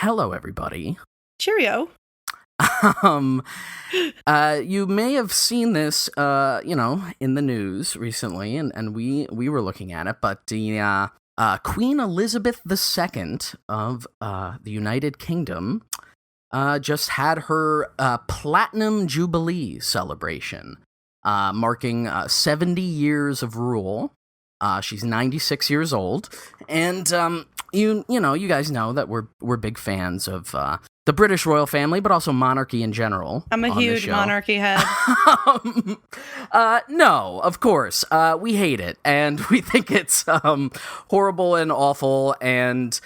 Hello, everybody. Cheerio. You may have seen this, in the news recently, and we were looking at it, but the Queen Elizabeth II of the United Kingdom just had her Platinum Jubilee celebration, marking 70 years of rule. She's 96 years old, and you guys know that we're big fans of the British royal family, but also monarchy in general. I'm a huge monarchy head. No, of course. We hate it, and we think it's horrible and awful, and,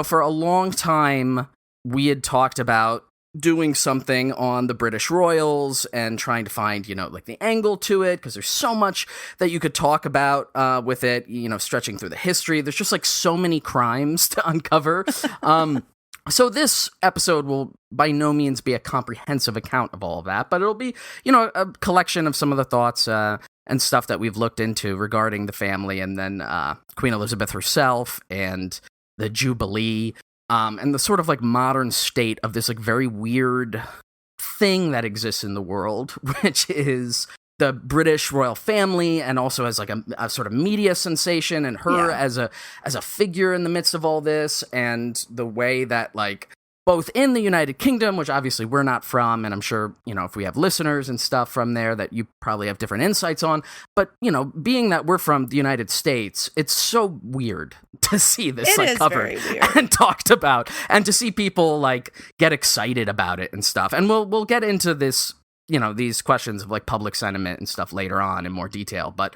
for a long time, we had talked about doing something on the British royals and trying to find, the angle to it, because there's so much that you could talk about with it, stretching through the history. There's just, so many crimes to uncover. So this episode will by no means be a comprehensive account of all of that, but it'll be, a collection of some of the thoughts and stuff that we've looked into regarding the family, and then Queen Elizabeth herself and the Jubilee, and the sort of modern state of this very weird thing that exists in the world, which is the British royal family, and also as a sort of media sensation, and her as a figure in the midst of all this, and the way that both in the United Kingdom, which obviously we're not from, and I'm sure, if we have listeners and stuff from there that you probably have different insights on, but, being that we're from the United States, it's so weird to see this covered and talked about, and to see people get excited about it and stuff. And we'll get into this, these questions of public sentiment and stuff later on in more detail, but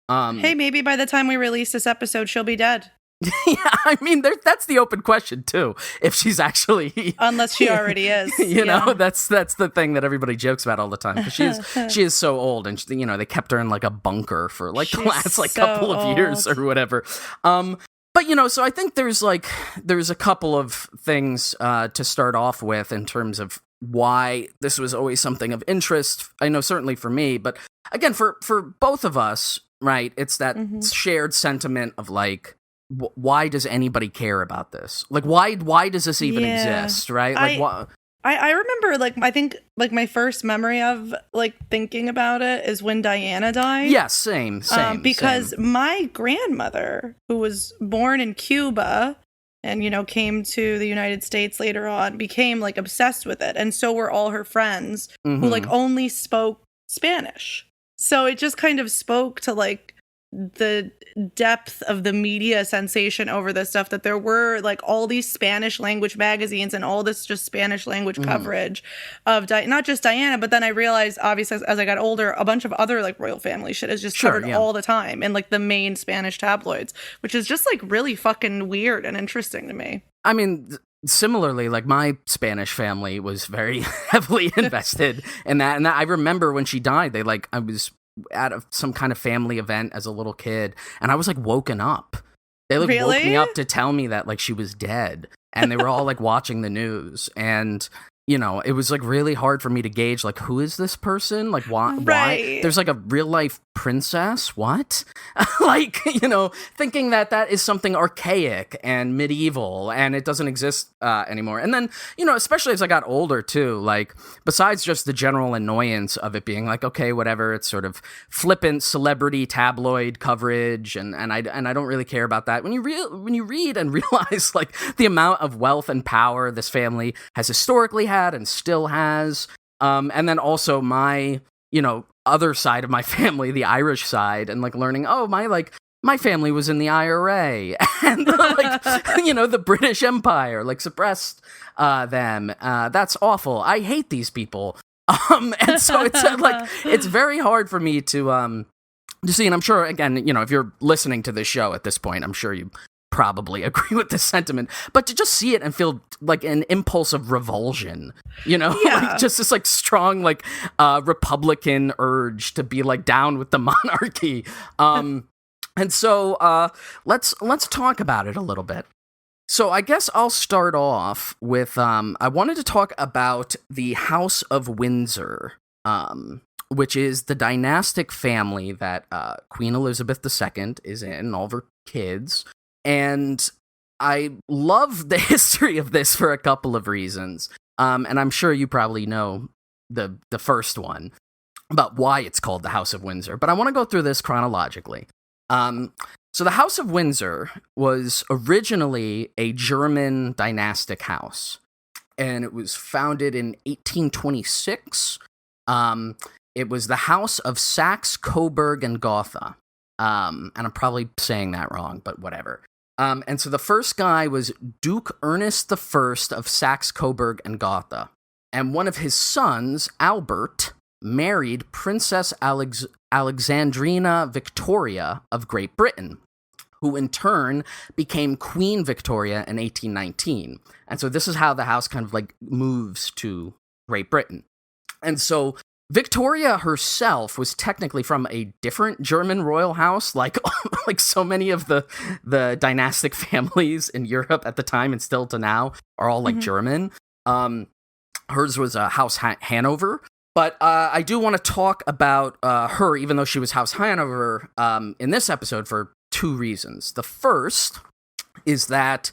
hey, maybe by the time we release this episode, she'll be dead. Yeah, I mean, that's the open question too. If she's actually, unless she already is, that's the thing that everybody jokes about all the time. Because she is so old, and they kept her in a bunker for the last couple of years or whatever. But so I think there's a couple of things to start off with in terms of why this was always something of interest. I know certainly for me, but again for both of us, right? It's that shared sentiment of why does anybody care about this? Why does this even exist, right? I remember, I think, my first memory of, thinking about it is when Diana died. Yes, same. Because my grandmother, who was born in Cuba and, came to the United States later on, became, obsessed with it. And so were all her friends who, only spoke Spanish. So it just kind of spoke to, the depth of the media sensation over this stuff, that there were all these Spanish language magazines and all this just Spanish language coverage of not just Diana, but then I realized, obviously, as I got older, a bunch of other royal family shit is just covered all the time in the main Spanish tabloids, which is just really fucking weird and interesting to me. I mean, similarly, my Spanish family was very heavily invested in that, and I remember when she died, I was at some kind of family event as a little kid, and I was woken up. They woke me up to tell me that she was dead, and they were all watching the news, and it was really hard for me to gauge who is this person, why there's a real life princess, what? Thinking that is something archaic and medieval and it doesn't exist anymore. And then especially as I got older too, besides just the general annoyance of it being okay, whatever, it's sort of flippant celebrity tabloid coverage, and I don't really care about that. When you read and realize the amount of wealth and power this family has historically had and still has, and then also my other side of my family, the Irish side, and learning, my family was in the IRA, and the British Empire suppressed them. That's awful. I hate these people. And so it's it's very hard for me to see, and I'm sure, again, if you're listening to this show at this point, I'm sure you probably agree with this sentiment, but to just see it and feel an impulse of revulsion, just this strong Republican urge to be down with the monarchy. And so let's talk about it a little bit. So I guess I'll start off with I wanted to talk about the House of Windsor, which is the dynastic family that Queen Elizabeth II is in, all of her kids. And I love the history of this for a couple of reasons. And I'm sure you probably know the first one about why it's called the House of Windsor. But I want to go through this chronologically. So the House of Windsor was originally a German dynastic house, and it was founded in 1826. It was the House of Saxe, Coburg, and Gotha. And I'm probably saying that wrong, but whatever. And so the first guy was Duke Ernest I of Saxe, Coburg, and Gotha. And one of his sons, Albert, married Princess Alexandrina Victoria of Great Britain, who in turn became Queen Victoria in 1819. And so this is how the house kind of like moves to Great Britain. And so Victoria herself was technically from a different German royal house, like so many of the dynastic families in Europe at the time and still to now are all like German. Hers was House Hanover. But I do want to talk about her, even though she was House Hanover, in this episode for two reasons. The first is that,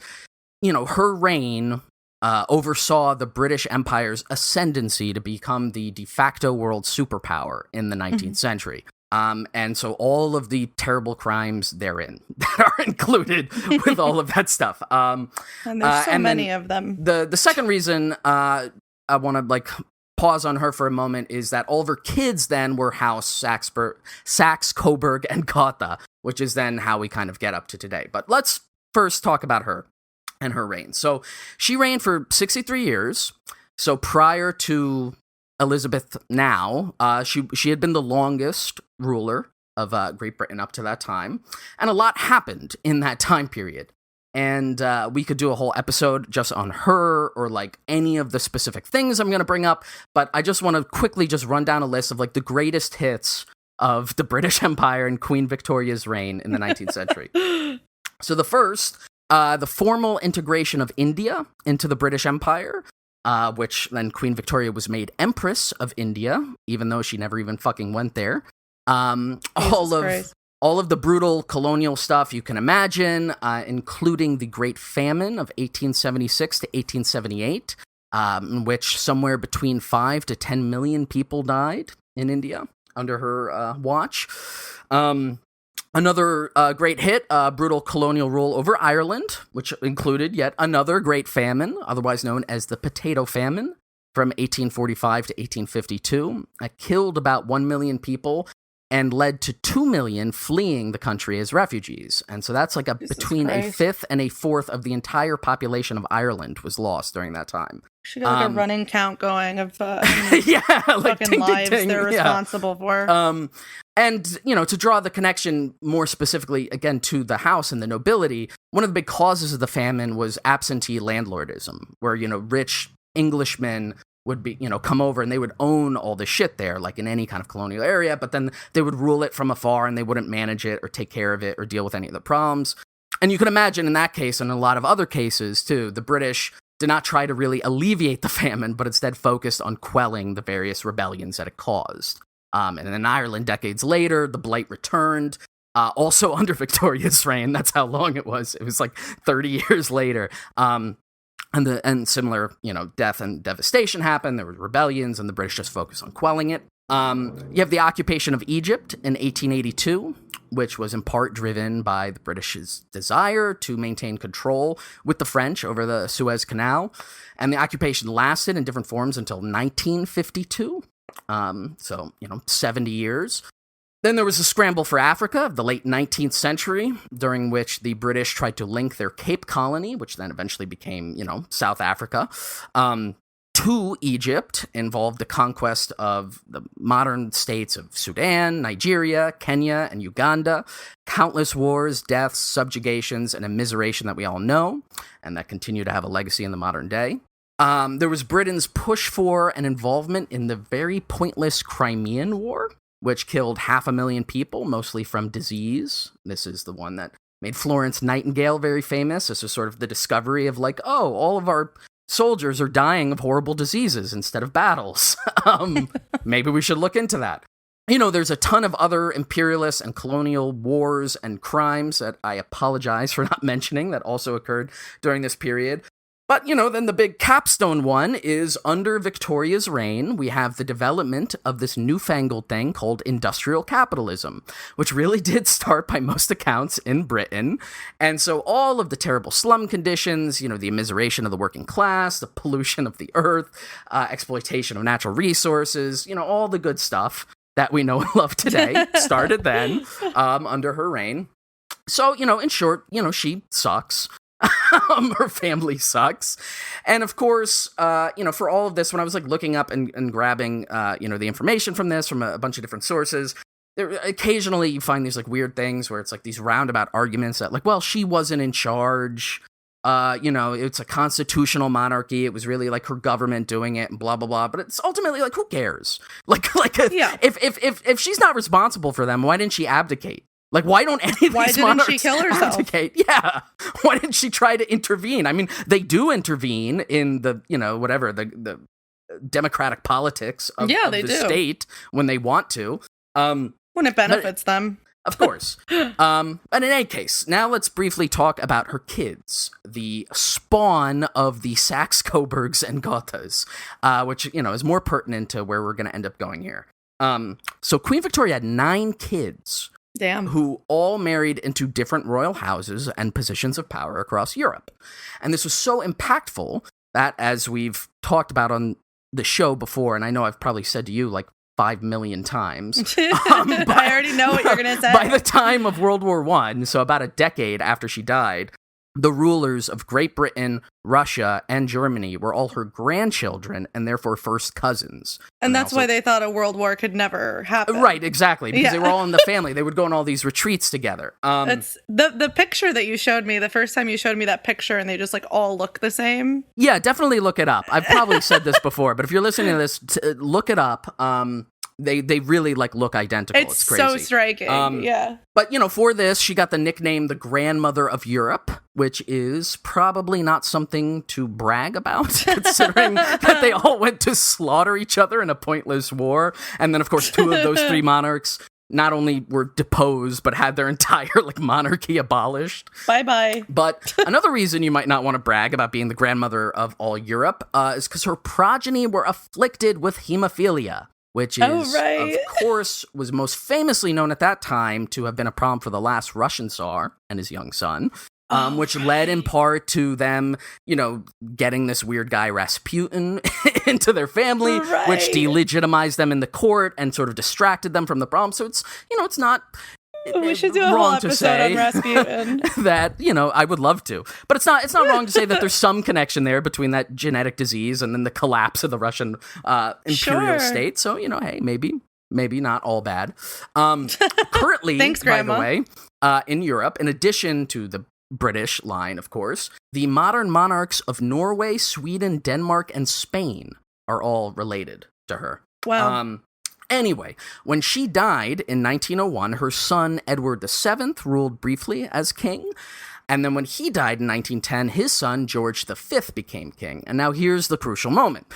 her reign oversaw the British Empire's ascendancy to become the de facto world superpower in the 19th century. And so all of the terrible crimes therein that are included with all of that stuff. And there's so many of them. The second reason I want to pause on her for a moment is that all of her kids then were House Saxe, Coburg, and Gotha, which is then how we kind of get up to today. But let's first talk about her and her reign. So she reigned for 63 years. So prior to Elizabeth now, she had been the longest ruler of Great Britain up to that time. And a lot happened in that time period. And we could do a whole episode just on her or any of the specific things I'm going to bring up. But I just want to quickly just run down a list of the greatest hits of the British Empire and Queen Victoria's reign in the 19th century. So the first, the formal integration of India into the British Empire, which then Queen Victoria was made Empress of India, even though she never even fucking went there. All of the brutal colonial stuff you can imagine, including the Great Famine of 1876 to 1878, in which somewhere between 5 to 10 million people died in India under her watch. Another great hit, brutal colonial rule over Ireland, which included yet another Great Famine, otherwise known as the Potato Famine, from 1845 to 1852. It killed about 1 million people and led to 2 million fleeing the country as refugees. And so that's between a fifth and a fourth of the entire population of Ireland was lost during that time. She got a running count going of fucking lives they're responsible for. And, to draw the connection more specifically, again, to the house and the nobility, one of the big causes of the famine was absentee landlordism, where, rich Englishmen would be, come over and they would own all the shit there, like in any kind of colonial area, but then they would rule it from afar and they wouldn't manage it or take care of it or deal with any of the problems. And you can imagine in that case, and a lot of other cases too, the British did not try to really alleviate the famine, but instead focused on quelling the various rebellions that it caused. And in Ireland, decades later, the blight returned, also under Victoria's reign. That's how long it was. It was 30 years later. And similar, death and devastation happened. There were rebellions, and the British just focused on quelling it. You have the occupation of Egypt in 1882, which was in part driven by the British's desire to maintain control with the French over the Suez Canal. And the occupation lasted in different forms until 1952. 70 years. Then there was a scramble for Africa of the late 19th century, during which the British tried to link their Cape Colony, which then eventually became, South Africa, to Egypt, involved the conquest of the modern states of Sudan, Nigeria, Kenya, and Uganda, countless wars, deaths, subjugations, and immiseration that we all know, and that continue to have a legacy in the modern day. There was Britain's push for and involvement in the very pointless Crimean War, which killed 500,000 people, mostly from disease. This is the one that made Florence Nightingale very famous. This is sort of the discovery of all of our soldiers are dying of horrible diseases instead of battles. Maybe we should look into that. there's a ton of other imperialist and colonial wars and crimes that I apologize for not mentioning that also occurred during this period. But, then the big capstone one is under Victoria's reign, we have the development of this newfangled thing called industrial capitalism, which really did start by most accounts in Britain. And so all of the terrible slum conditions, the immiseration of the working class, the pollution of the earth, exploitation of natural resources, all the good stuff that we know and love today started then under her reign. So, in short, she sucks. Her family sucks. And of course, for all of this, when I was looking up and grabbing, the information from this from a bunch of different sources, occasionally you find these weird things where it's these roundabout arguments that well, she wasn't in charge. It's a constitutional monarchy. It was really her government doing it and blah, blah, blah. But it's ultimately who cares? If she's not responsible for them, why didn't she abdicate? Why don't any of these monarchs Why didn't she kill herself? Abdicate? Yeah. Why didn't she try to intervene? I mean, they do intervene in the, the democratic politics of the state when they want to. When it benefits them. Of course. But in any case, now let's briefly talk about her kids, the spawn of the Saxe-Coburgs and Gothas, which, is more pertinent to where we're going to end up going here. So Queen Victoria had 9 kids. Damn. Who all married into different royal houses and positions of power across Europe. And this was so impactful that, as we've talked about on the show before, and I know I've probably said to you 5 million times. I already know what you're going to say. By the time of World War I, so about a decade after she died, the rulers of Great Britain, Russia, and Germany were all her grandchildren and therefore first cousins. And that's why they thought a world war could never happen. Right, exactly, because they were all in the family. They would go on all these retreats together. It's the picture that you showed me, the first time you showed me that picture, and they just all look the same. Yeah, definitely look it up. I've probably said this before, but if you're listening to this, look it up. They really look identical. It's crazy. So striking. Yeah. But for this, she got the nickname the Grandmother of Europe, which is probably not something to brag about, considering that they all went to slaughter each other in a pointless war. And then, of course, 2 of those 3 monarchs not only were deposed, but had their entire monarchy abolished. Bye-bye. But another reason you might not want to brag about being the grandmother of all Europe is because her progeny were afflicted with hemophilia, which is, of course, was most famously known at that time to have been a problem for the last Russian Tsar and his young son, which led in part to them, getting this weird guy Rasputin into their family, which delegitimized them in the court and sort of distracted them from the problem. So it's, it's not... We should do a whole episode on Rasputin. That, I would love to. But it's not wrong to say that there's some connection there between that genetic disease and then the collapse of the Russian imperial state. So, hey, maybe not all bad. Currently, Thanks, Grandma. by the way, in Europe, in addition to the British line, of course, the modern monarchs of Norway, Sweden, Denmark, and Spain are all related to her. Wow. Anyway, when she died in 1901, her son Edward VII ruled briefly as king. And then when he died in 1910, his son George V became king. And now here's the crucial moment.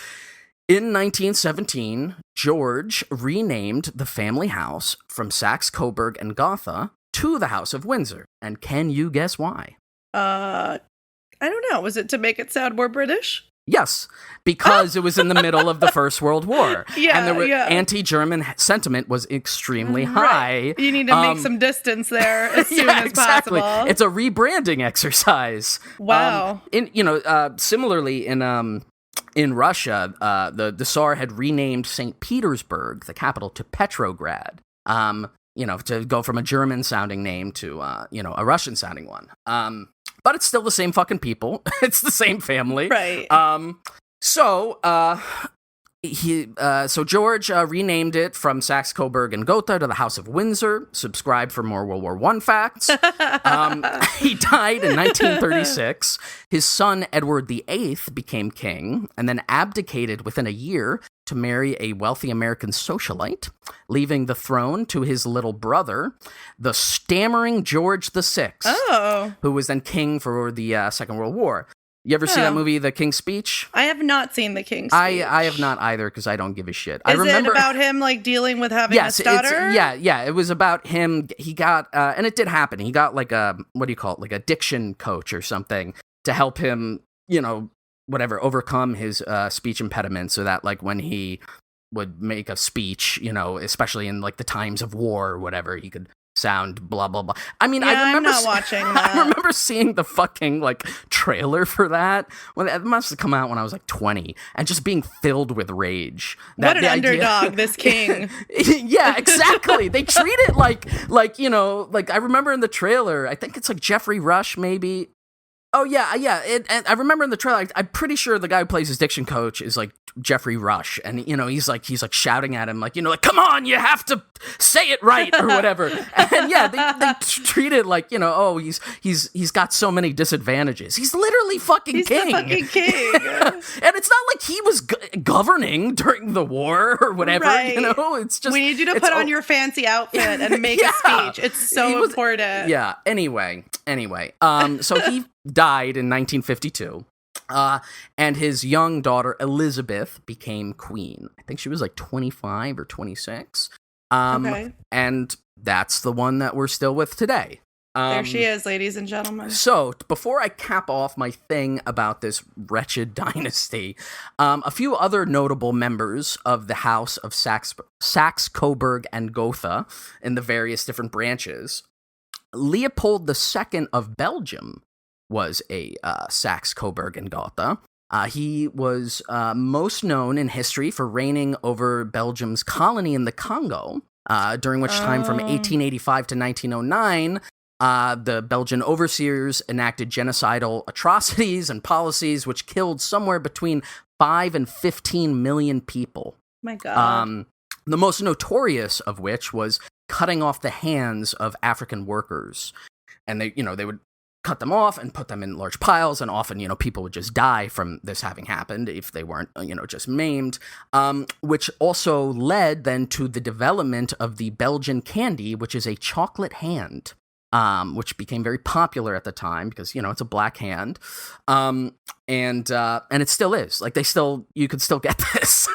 In 1917, George renamed the family house from Saxe-Coburg and Gotha to the House of Windsor. And can you guess why? I don't know. Was it to make it sound more British? Yes, because it was in the middle of the First World War. Yeah, and the anti-German sentiment was extremely high. You need to make some distance there as soon as possible. It's a rebranding exercise. Wow. Similarly, in Russia, the Tsar had renamed St. Petersburg, the capital, to Petrograd. To go from a German-sounding name to a Russian-sounding one. But it's still the same fucking people. It's the same family. Right. So George renamed it from Saxe-Coburg and Gotha to the House of Windsor. Subscribe for more World War I facts. He died in 1936. His son, Edward VIII, became king and then abdicated within a year to marry a wealthy American socialite, leaving the throne to his little brother, the stammering George VI, who was then king for the Second World War. You ever see that movie, The King's Speech? I have not seen The King's Speech. I have not either, because I don't give a shit. Is it about him, like, dealing with having a stutter? Yeah, it was about him. He got, and it did happen. He got, like, what do you call it, like a diction coach or something to help him, overcome his speech impediment, so that, like, when he would make a speech, especially in, like, the times of war or whatever, he could sound blah blah blah. I mean, I remember I'm not watching that. I remember seeing the fucking like trailer for that. Well, it must have come out when I was like 20, and just being filled with rage. What an underdog, this king. Yeah, exactly. They treat it like I remember in the trailer. I think it's like Jeffrey Rush, maybe. Oh yeah. And I remember in the trailer, I'm pretty sure the guy who plays his diction coach is like Jeffrey Rush, and he's like shouting at him like come on, you have to say it right or whatever. And yeah, they treat it like he's got so many disadvantages. He's literally fucking king. The fucking king. And it's not like he was governing during the war or whatever. Right. It's just we need you to put on your fancy outfit and make a speech. It's so important. Yeah. Anyway. So he died in 1952. And his young daughter, Elizabeth, became queen. I think she was like 25 or 26. Okay. And that's the one that we're still with today. There she is, ladies and gentlemen. So, before I cap off my thing about this wretched dynasty, a few other notable members of the House of Saxe, Coburg, and Gotha in the various different branches. Leopold II of Belgium was a Saxe, Coburg, and Gotha. He was most known in history for reigning over Belgium's colony in the Congo, during which time from 1885 to 1909, the Belgian overseers enacted genocidal atrocities and policies which killed somewhere between 5 and 15 million people. My God. The most notorious of which was cutting off the hands of African workers. And they would cut them off and put them in large piles, and often, people would just die from this having happened if they weren't, just maimed, which also led then to the development of the Belgian candy, which is a chocolate hand, which became very popular at the time because, it's a black hand, and it still is. Like, you could still get this.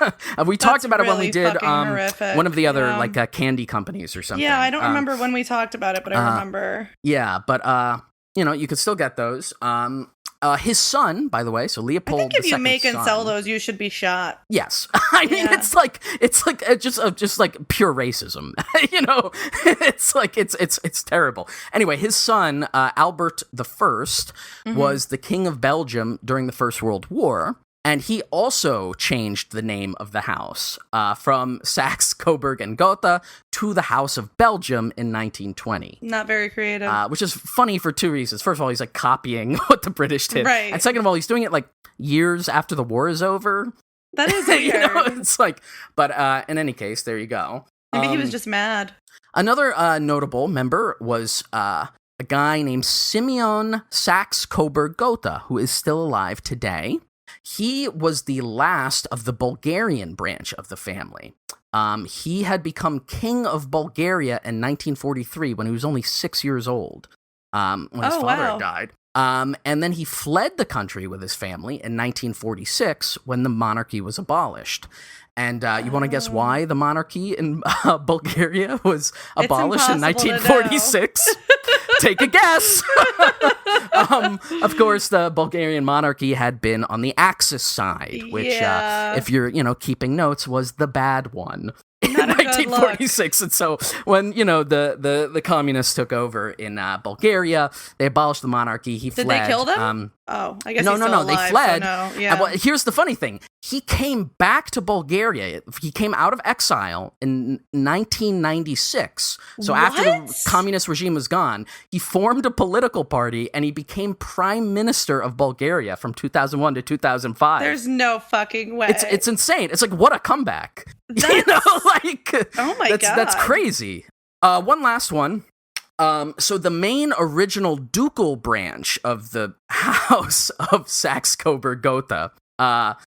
We talked about it when we did one of the other candy companies or something. Yeah, I don't remember when we talked about it, but I remember. Yeah, but you could still get those. His son, by the way, so Leopold. I think if you make and sell those, you should be shot. Yes, I mean it's like just like pure racism. It's terrible. Anyway, his son Albert I was the king of Belgium during the First World War. And he also changed the name of the house from Saxe, Coburg, and Gotha to the House of Belgium in 1920. Not very creative. Which is funny for two reasons. First of all, he's like copying what the British did. Right. And second of all, he's doing it like years after the war is over. That is weird. It's like, but in any case, there you go. Maybe he was just mad. Another notable member was a guy named Simeon Saxe, Coburg, Gotha, who is still alive today. He was the last of the Bulgarian branch of the family. He had become king of Bulgaria in 1943 when he was only 6 years old, when his father had died. And then he fled the country with his family in 1946 when the monarchy was abolished. And you want to guess why the monarchy in Bulgaria was abolished in 1946? Take a guess. Of course, the Bulgarian monarchy had been on the Axis side, which, if you're keeping notes, was the bad one. In 1946, and so when the communists took over in Bulgaria, they abolished the monarchy. He fled. Did they kill them? I guess no. Alive, they fled. So no. Yeah. Well, here's the funny thing: he came back to Bulgaria. He came out of exile in 1996. So after the communist regime was gone, he formed a political party and he became prime minister of Bulgaria from 2001 to 2005. There's no fucking way. It's insane. It's like, what a comeback. Oh my God. That's crazy. One last one. So the main original ducal branch of the House of Saxe, Coburg, Gotha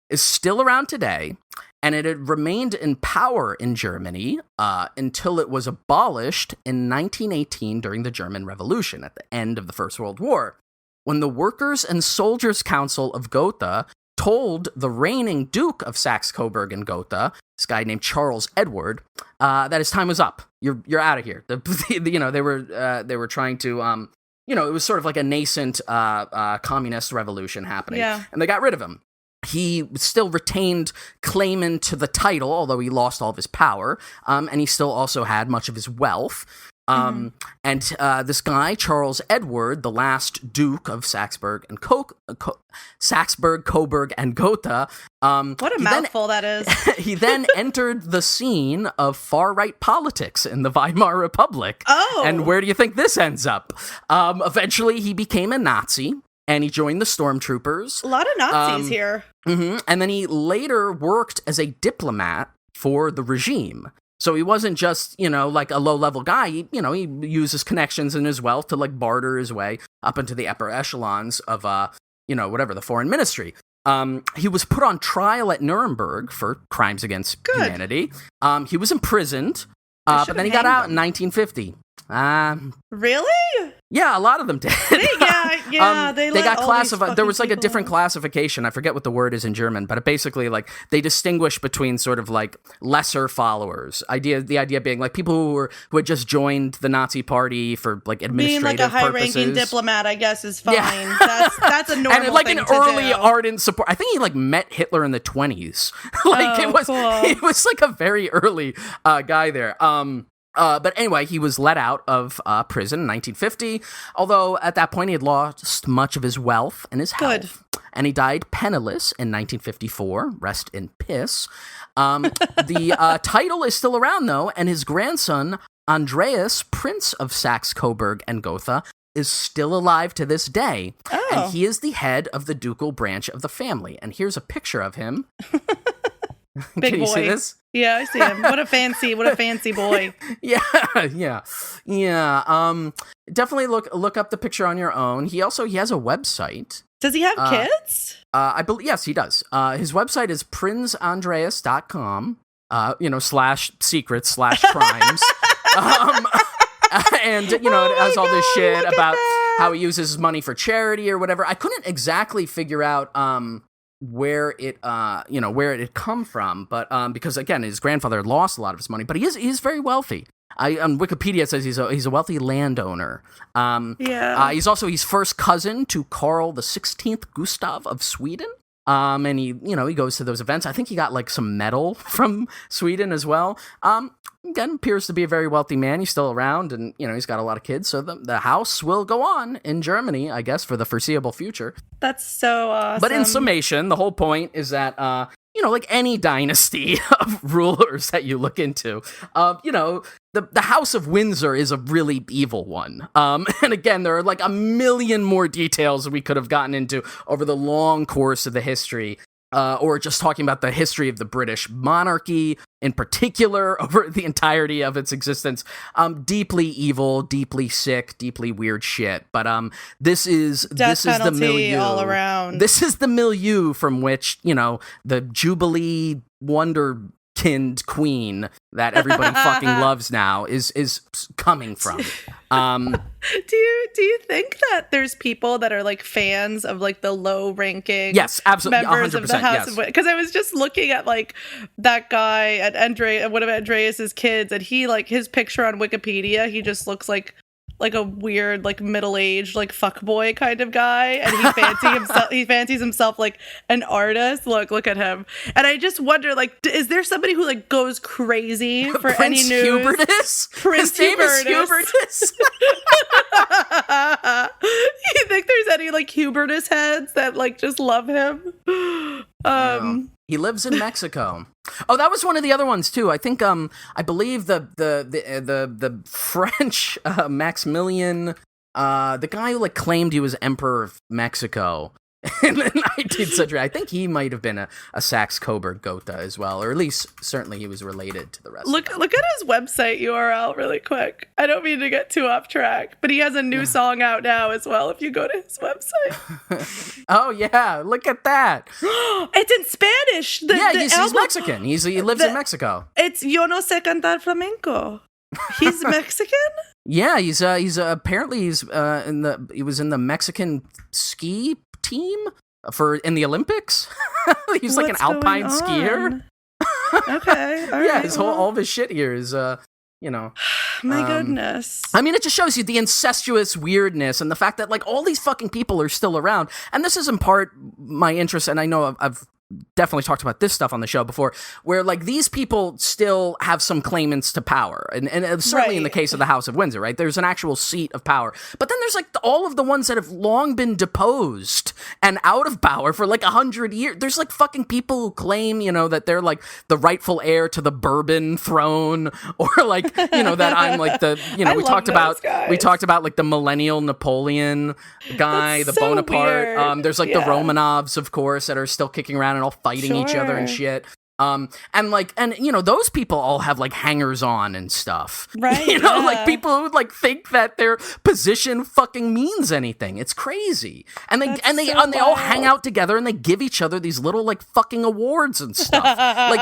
is still around today, and it had remained in power in Germany until it was abolished in 1918 during the German Revolution at the end of the First World War. when the Workers' and Soldiers' Council of Gotha told the reigning Duke of Saxe-Coburg and Gotha, this guy named Charles Edward, that his time was up. You're out of here. They were trying to, it was sort of like a nascent communist revolution happening, and they got rid of him. He still retained claimant to the title, although he lost all of his power, and he still also had much of his wealth. And this guy, Charles Edward, the last Duke of Saxburg, Coburg, and Gotha. What a mouthful that is. He then entered the scene of far-right politics in the Weimar Republic. Oh! And where do you think this ends up? Eventually, he became a Nazi. And he joined the stormtroopers. A lot of Nazis here. And then he later worked as a diplomat for the regime. So he wasn't just, like a low-level guy. He used his connections and his wealth to, like, barter his way up into the upper echelons of, the foreign ministry. He was put on trial at Nuremberg for crimes against humanity. He was imprisoned, but then he got out in 1950. Really? Yeah, a lot of them did. They got classified. There was like a different classification. I forget what the word is in German, but it basically like they distinguish between sort of like lesser followers. The idea being like people who had just joined the Nazi party for like administrative purposes. Being like a high-ranking diplomat, I guess, is fine. Yeah. That's a normal and like thing an to early do. ardent support. I think he like met Hitler in the 1920s. It was like a very early guy there. But anyway, he was let out of prison in 1950, although at that point he had lost much of his wealth and his health. And he died penniless in 1954, rest in piss. The title is still around, though, and his grandson, Andreas, Prince of Saxe-Coburg and Gotha, is still alive to this day. Oh. And he is the head of the ducal branch of the family. And here's a picture of him. Big Can you boy. see this? Yeah, I see him. What a fancy boy. Yeah. Definitely look up the picture on your own. He has a website. Does he have kids? I believe yes, he does. His website is princeandreas.com. /secrets/crimes. And it has all this shit about how he uses his money for charity or whatever. I couldn't exactly figure out where it had come from, but because again his grandfather had lost a lot of his money, but he is very wealthy. On Wikipedia it says he's a wealthy landowner. He's first cousin to Karl the 16th Gustav of Sweden. And he goes to those events. I think he got like some medal from Sweden as well. Again, appears to be a very wealthy man. He's still around, and he's got a lot of kids. So the house will go on in Germany, I guess, for the foreseeable future. That's so awesome. But in summation, the whole point is that like any dynasty of rulers that you look into, the House of Windsor is a really evil one. And again, there are like a million more details we could have gotten into over the long course of the history, or just talking about the history of the British monarchy in particular over the entirety of its existence. Deeply evil, deeply sick, deeply weird shit. But this is the milieu all around. This is the milieu from which the Jubilee wonderkind queen that everybody fucking loves now is coming from. Do you think that there's people that are like fans of like the low ranking absolutely members 100%, of the House yes. of because I was just looking at like that guy at one of Andreas's kids, and he like his picture on Wikipedia, he just looks like a weird like middle-aged like fuckboy kind of guy, and he fancies himself like an artist. Look at him, and I just wonder, like, is there somebody who like goes crazy for any news? His name is Hubertus. You think there's any like Hubertus heads that like just love him? He lives in Mexico. Oh, that was one of the other ones too. I think I believe the French Maximilian, the guy who like claimed he was Emperor of Mexico in the 19th century. I think he might have been a Saxe-Coburg Gotha as well, or at least certainly he was related to the rest. Look at his website URL really quick. I don't mean to get too off track, but he has a new song out now as well. If you go to his website. Oh yeah, look at that. It's in Spanish. He's Mexican. He lives in Mexico. It's Yo no sé cantar flamenco. He's Mexican? Yeah, he's apparently he was in the Mexican ski team in the Olympics. He's like an alpine skier. Okay, all yeah, right, all of his shit here is my goodness. I mean, it just shows you the incestuous weirdness and the fact that like all these fucking people are still around. And this is in part my interest, and I know I've definitely talked about this stuff on the show before, where like these people still have some claimants to power, and certainly in the case of the House of Windsor, right? There's an actual seat of power, but then there's like all of the ones that have long been deposed and out of power for like 100 years. There's like fucking people who claim, that they're like the rightful heir to the Bourbon throne, or like that I'm like the we talked about like the millennial Napoleon guy, That's the so Bonaparte. weird. There's like the Romanovs, of course, that are still kicking around and all fighting each other and shit. And those people all have like hangers on and stuff. Right. Like people who like think that their position fucking means anything. It's crazy. And they all hang out together and they give each other these little like fucking awards and stuff. Like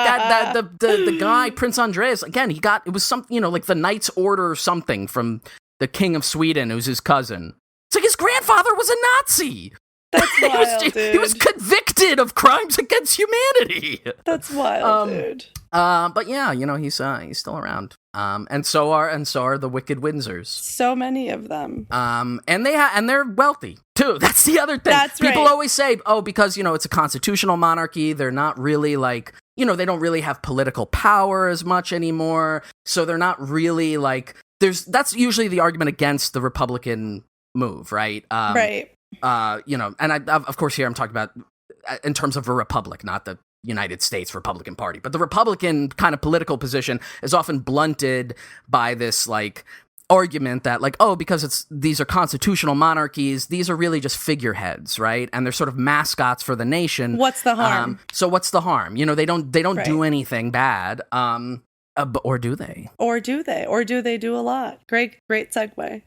the guy, Prince Andreas, again, it was something, like the Knight's Order or something from the King of Sweden, who's his cousin. It's like his grandfather was a Nazi. That's wild, dude. He was convicted of crimes against humanity. That's wild, dude. But yeah, he's still around. And so are the wicked Windsors. So many of them. And they're wealthy too. That's the other thing. That's People right. always say, because it's a constitutional monarchy, they're not really like, they don't really have political power as much anymore. So they're not really like that's usually the argument against the Republican move, right? Right. And of course here I'm talking about in terms of a republic, not the United States Republican Party, but the Republican kind of political position is often blunted by this like argument that like, because these are constitutional monarchies, these are really just figureheads, right? And they're sort of mascots for the nation. What's the harm? So what's the harm? They don't do anything bad. Or do they? Or do they do a lot? Great segue.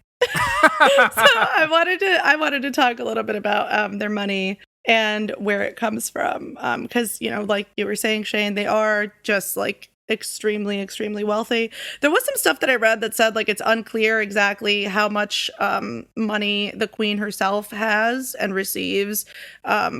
So I wanted to talk a little bit about their money and where it comes from, because like you were saying, Shane, they are just like extremely, extremely wealthy. There was some stuff that I read that said like it's unclear exactly how much money the Queen herself has and receives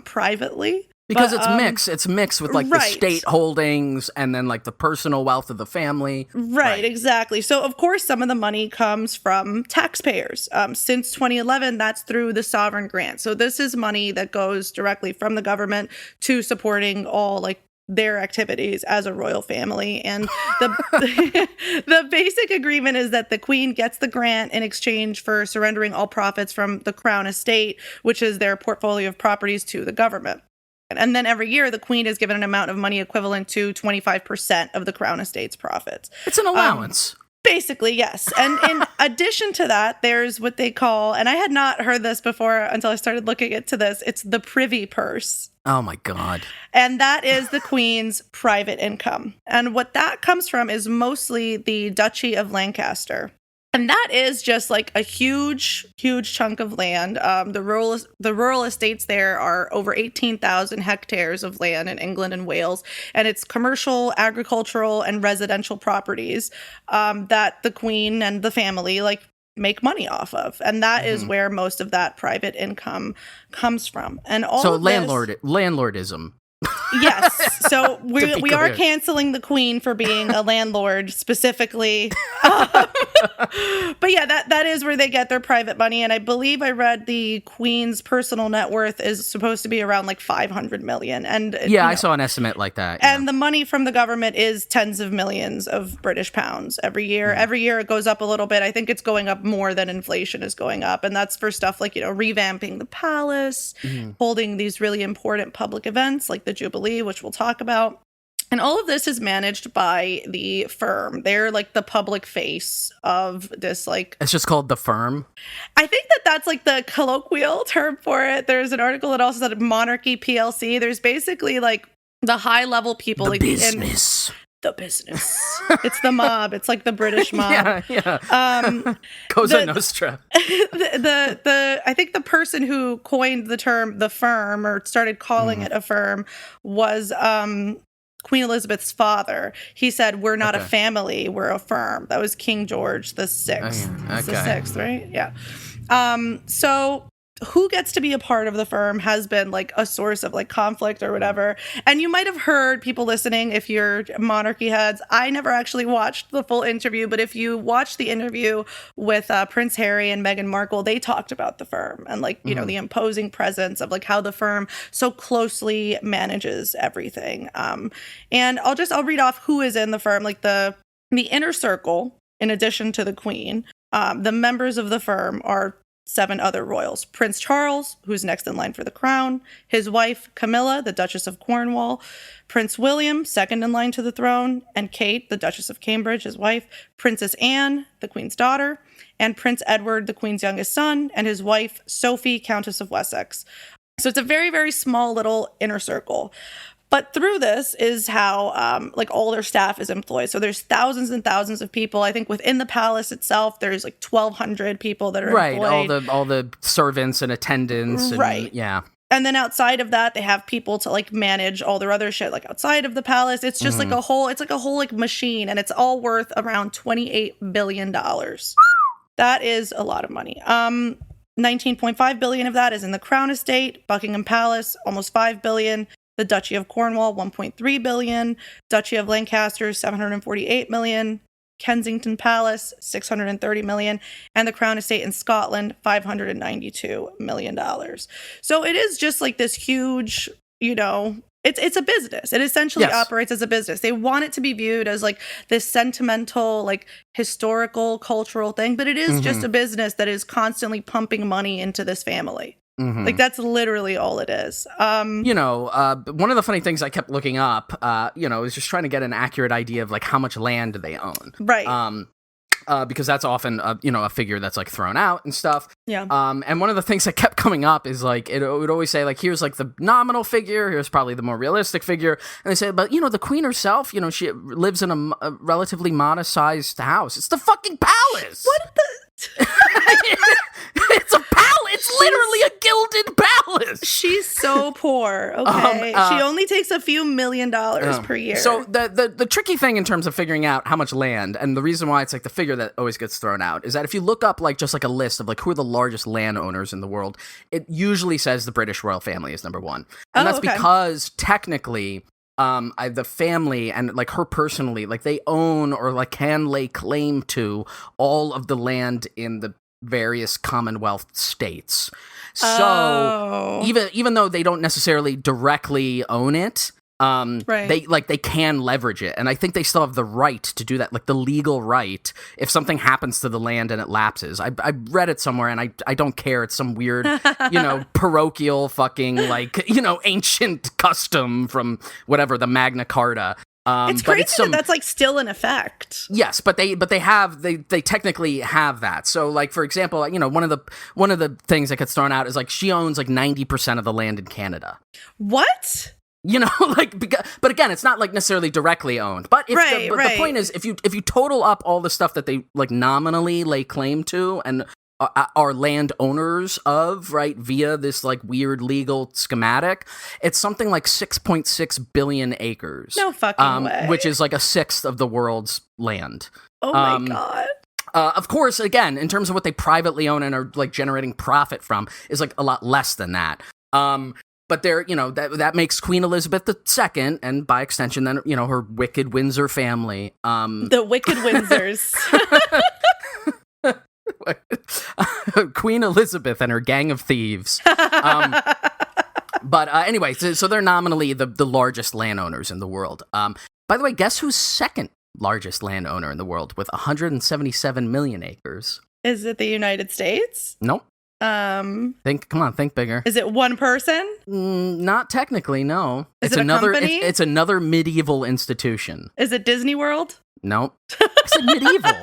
privately. Because it's mixed with like the state holdings and then like the personal wealth of the family. Right, exactly. So of course some of the money comes from taxpayers. Since 2011, that's through the sovereign grant. So this is money that goes directly from the government to supporting all like their activities as a royal family. And the basic agreement is that the Queen gets the grant in exchange for surrendering all profits from the Crown estate, which is their portfolio of properties, to the government. And then every year, the Queen is given an amount of money equivalent to 25% of the Crown estate's profits. It's an allowance. Basically, yes. And in addition to that, there's what they call, and I had not heard this before until I started looking into this, it's the privy purse. Oh my God. And that is the Queen's private income. And what that comes from is mostly the Duchy of Lancaster. And that is just like a huge, huge chunk of land. The rural estates there are over 18,000 hectares of land in England and Wales. And it's commercial, agricultural, and residential properties that the Queen and the family like make money off of. And that is where most of that private income comes from. And all landlordism. Yes. So we are canceling the Queen for being a landlord specifically. But yeah, that is where they get their private money. And I believe I read the Queen's personal net worth is supposed to be around like 500 million. And yeah, I saw an estimate like that. Yeah. And the money from the government is tens of millions of British pounds every year. Every year it goes up a little bit. I think it's going up more than inflation is going up. And that's for stuff like, revamping the palace, holding these really important public events like the Jubilee, which we'll talk about. And all of this is managed by the firm. They're like the public face of this, like... It's just called the firm? I think that's like the colloquial term for it. There's an article that also said Monarchy PLC. There's basically like the high level people. The business. The business. It's the mob. It's like the British mob. Yeah. Cosa Nostra. I think the person who coined the term the firm or started calling it a firm was Queen Elizabeth's father. He said, "We're not a Okay. family, we're a firm." That was King George the Sixth. It's the sixth, right? Yeah. So who gets to be a part of the firm has been like a source of like conflict or whatever. And you might have heard, people listening, if you're monarchy heads, I never actually watched the full interview, but if you watch the interview with Prince Harry and Meghan Markle, they talked about the firm and like, you know, the imposing presence of like how the firm so closely manages everything. And I'll read off who is in the firm, like the inner circle, in addition to the Queen. The members of the firm are 7 other royals. Prince Charles, who's next in line for the crown, his wife, Camilla, the Duchess of Cornwall, Prince William, second in line to the throne, and Kate, the Duchess of Cambridge, his wife, Princess Anne, the Queen's daughter, and Prince Edward, the Queen's youngest son, and his wife, Sophie, Countess of Wessex. So it's a very, very small little inner circle. But through this is how like all their staff is employed. So there's thousands and thousands of people. I think within the palace itself, there's like 1,200 people that are employed. All the servants and attendants. And, right. Yeah. And then outside of that, they have people to like manage all their other shit, like outside of the palace. It's just like a whole like machine, and it's all worth around $28 billion. That is a lot of money. 19.5 billion of that is in the Crown Estate, Buckingham Palace, almost 5 billion. The Duchy of Cornwall, 1.3 billion. Duchy of Lancaster, 748 million. Kensington Palace, 630 million. And the Crown Estate in Scotland, $592 million. So it is just like this huge, you know, it's a business. It essentially operates as a business. They want it to be viewed as like this sentimental, like historical, cultural thing, but it is just a business that is constantly pumping money into this family. Like, that's literally all it is. You know, one of the funny things I kept looking up, you know, is just trying to get an accurate idea of, like, how much land they own. Right. Because that's often, you know, a figure that's, like, thrown out and stuff. Yeah. And one of the things that kept coming up is, like, it would always say, like, here's, like, the nominal figure, here's probably the more realistic figure. And they say, but, you know, the Queen herself, you know, she lives in a relatively modest-sized house. It's the fucking palace! What the... It's a palace! It's literally a gilded palace! She's so poor, okay? She only takes a few $1 million per year. So the tricky thing in terms of figuring out how much land, and the reason why it's like the figure that always gets thrown out, is that if you look up like just like a list of like who are the largest landowners in the world, it usually says the British royal family is number one. And that's because technically the family and like her personally, like they own or like can lay claim to all of the land in the various Commonwealth states. So even though they don't necessarily directly own it, they can leverage it, and I think they still have the right to do that, like the legal right if something happens to the land and it lapses. I read it somewhere, and I don't care. It's some weird, you know, parochial fucking like, you know, ancient custom from whatever, the Magna Carta. It's crazy that's like still in effect. Yes, but they technically have that. So like, for example, you know, one of the things that gets thrown out is like she owns like 90% of the land in Canada. What? You know, like, but again, it's not like necessarily directly owned. But the point is, if you total up all the stuff that they like nominally lay claim to and are landowners of, right, via this like weird legal schematic, it's something like 6.6 billion acres. No fucking way. Which is like a sixth of the world's land. Oh my God. Of course, again, in terms of what they privately own and are like generating profit from, is like a lot less than that. But they're, you know, that makes Queen Elizabeth II, and by extension, then, you know, her wicked Windsor family. The wicked Windsors. Queen Elizabeth and her gang of thieves. But anyway, so they're nominally the largest landowners in the world. By the way, guess who's second largest landowner in the world with 177 million acres? Is it the United States? Nope. Think bigger. Is it one person? Not technically, no. Is it another company? It's another medieval institution. Is it Disney World? Nope. It's medieval.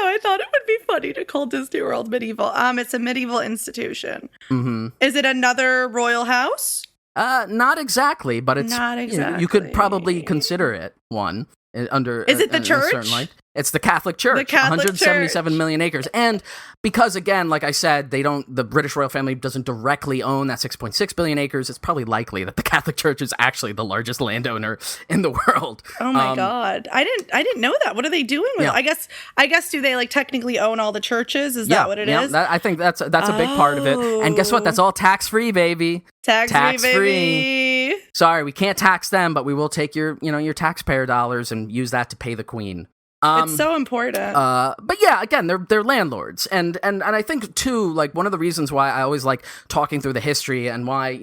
I thought it would be funny to call Disney World medieval. It's a medieval institution. Mm-hmm. Is it another royal house? Not exactly, but it's not exactly. You could probably consider it one. under Is it the a church? certain length. It's the Catholic Church. The Catholic 177 Church. million acres. And because, again, like I said, the British royal family doesn't directly own that 6.6 billion acres, it's probably likely that the Catholic Church is actually the largest landowner in the world. Oh my God. I didn't know that. What are they doing with it? I guess do they like technically own all the churches? Is that what it is? I think that's a big part of it. And guess what? That's all tax-free, baby. Tax-free, baby. Sorry, we can't tax them, but we will take your taxpayer dollars and use that to pay the queen. It's so important. But yeah, again, they're landlords, and I think too, like one of the reasons why I always like talking through the history and why,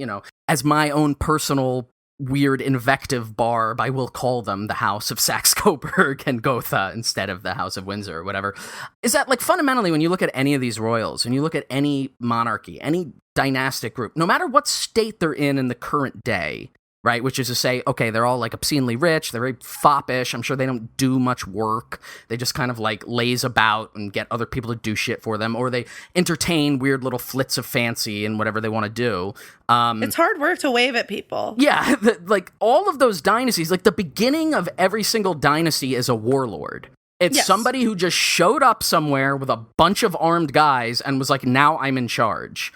as my own personal weird invective barb, I will call them the House of Saxe-Coburg and Gotha instead of the House of Windsor or whatever, is that like fundamentally when you look at any of these royals and you look at any monarchy, any dynastic group, no matter what state they're in the current day, right? Which is to say, okay, they're all like obscenely rich. They're very foppish. I'm sure they don't do much work. They just kind of like laze about and get other people to do shit for them, or they entertain weird little flits of fancy and whatever they want to do. It's hard work to wave at people. Yeah, like all of those dynasties, like the beginning of every single dynasty is a warlord. It's somebody who just showed up somewhere with a bunch of armed guys and was like, now I'm in charge.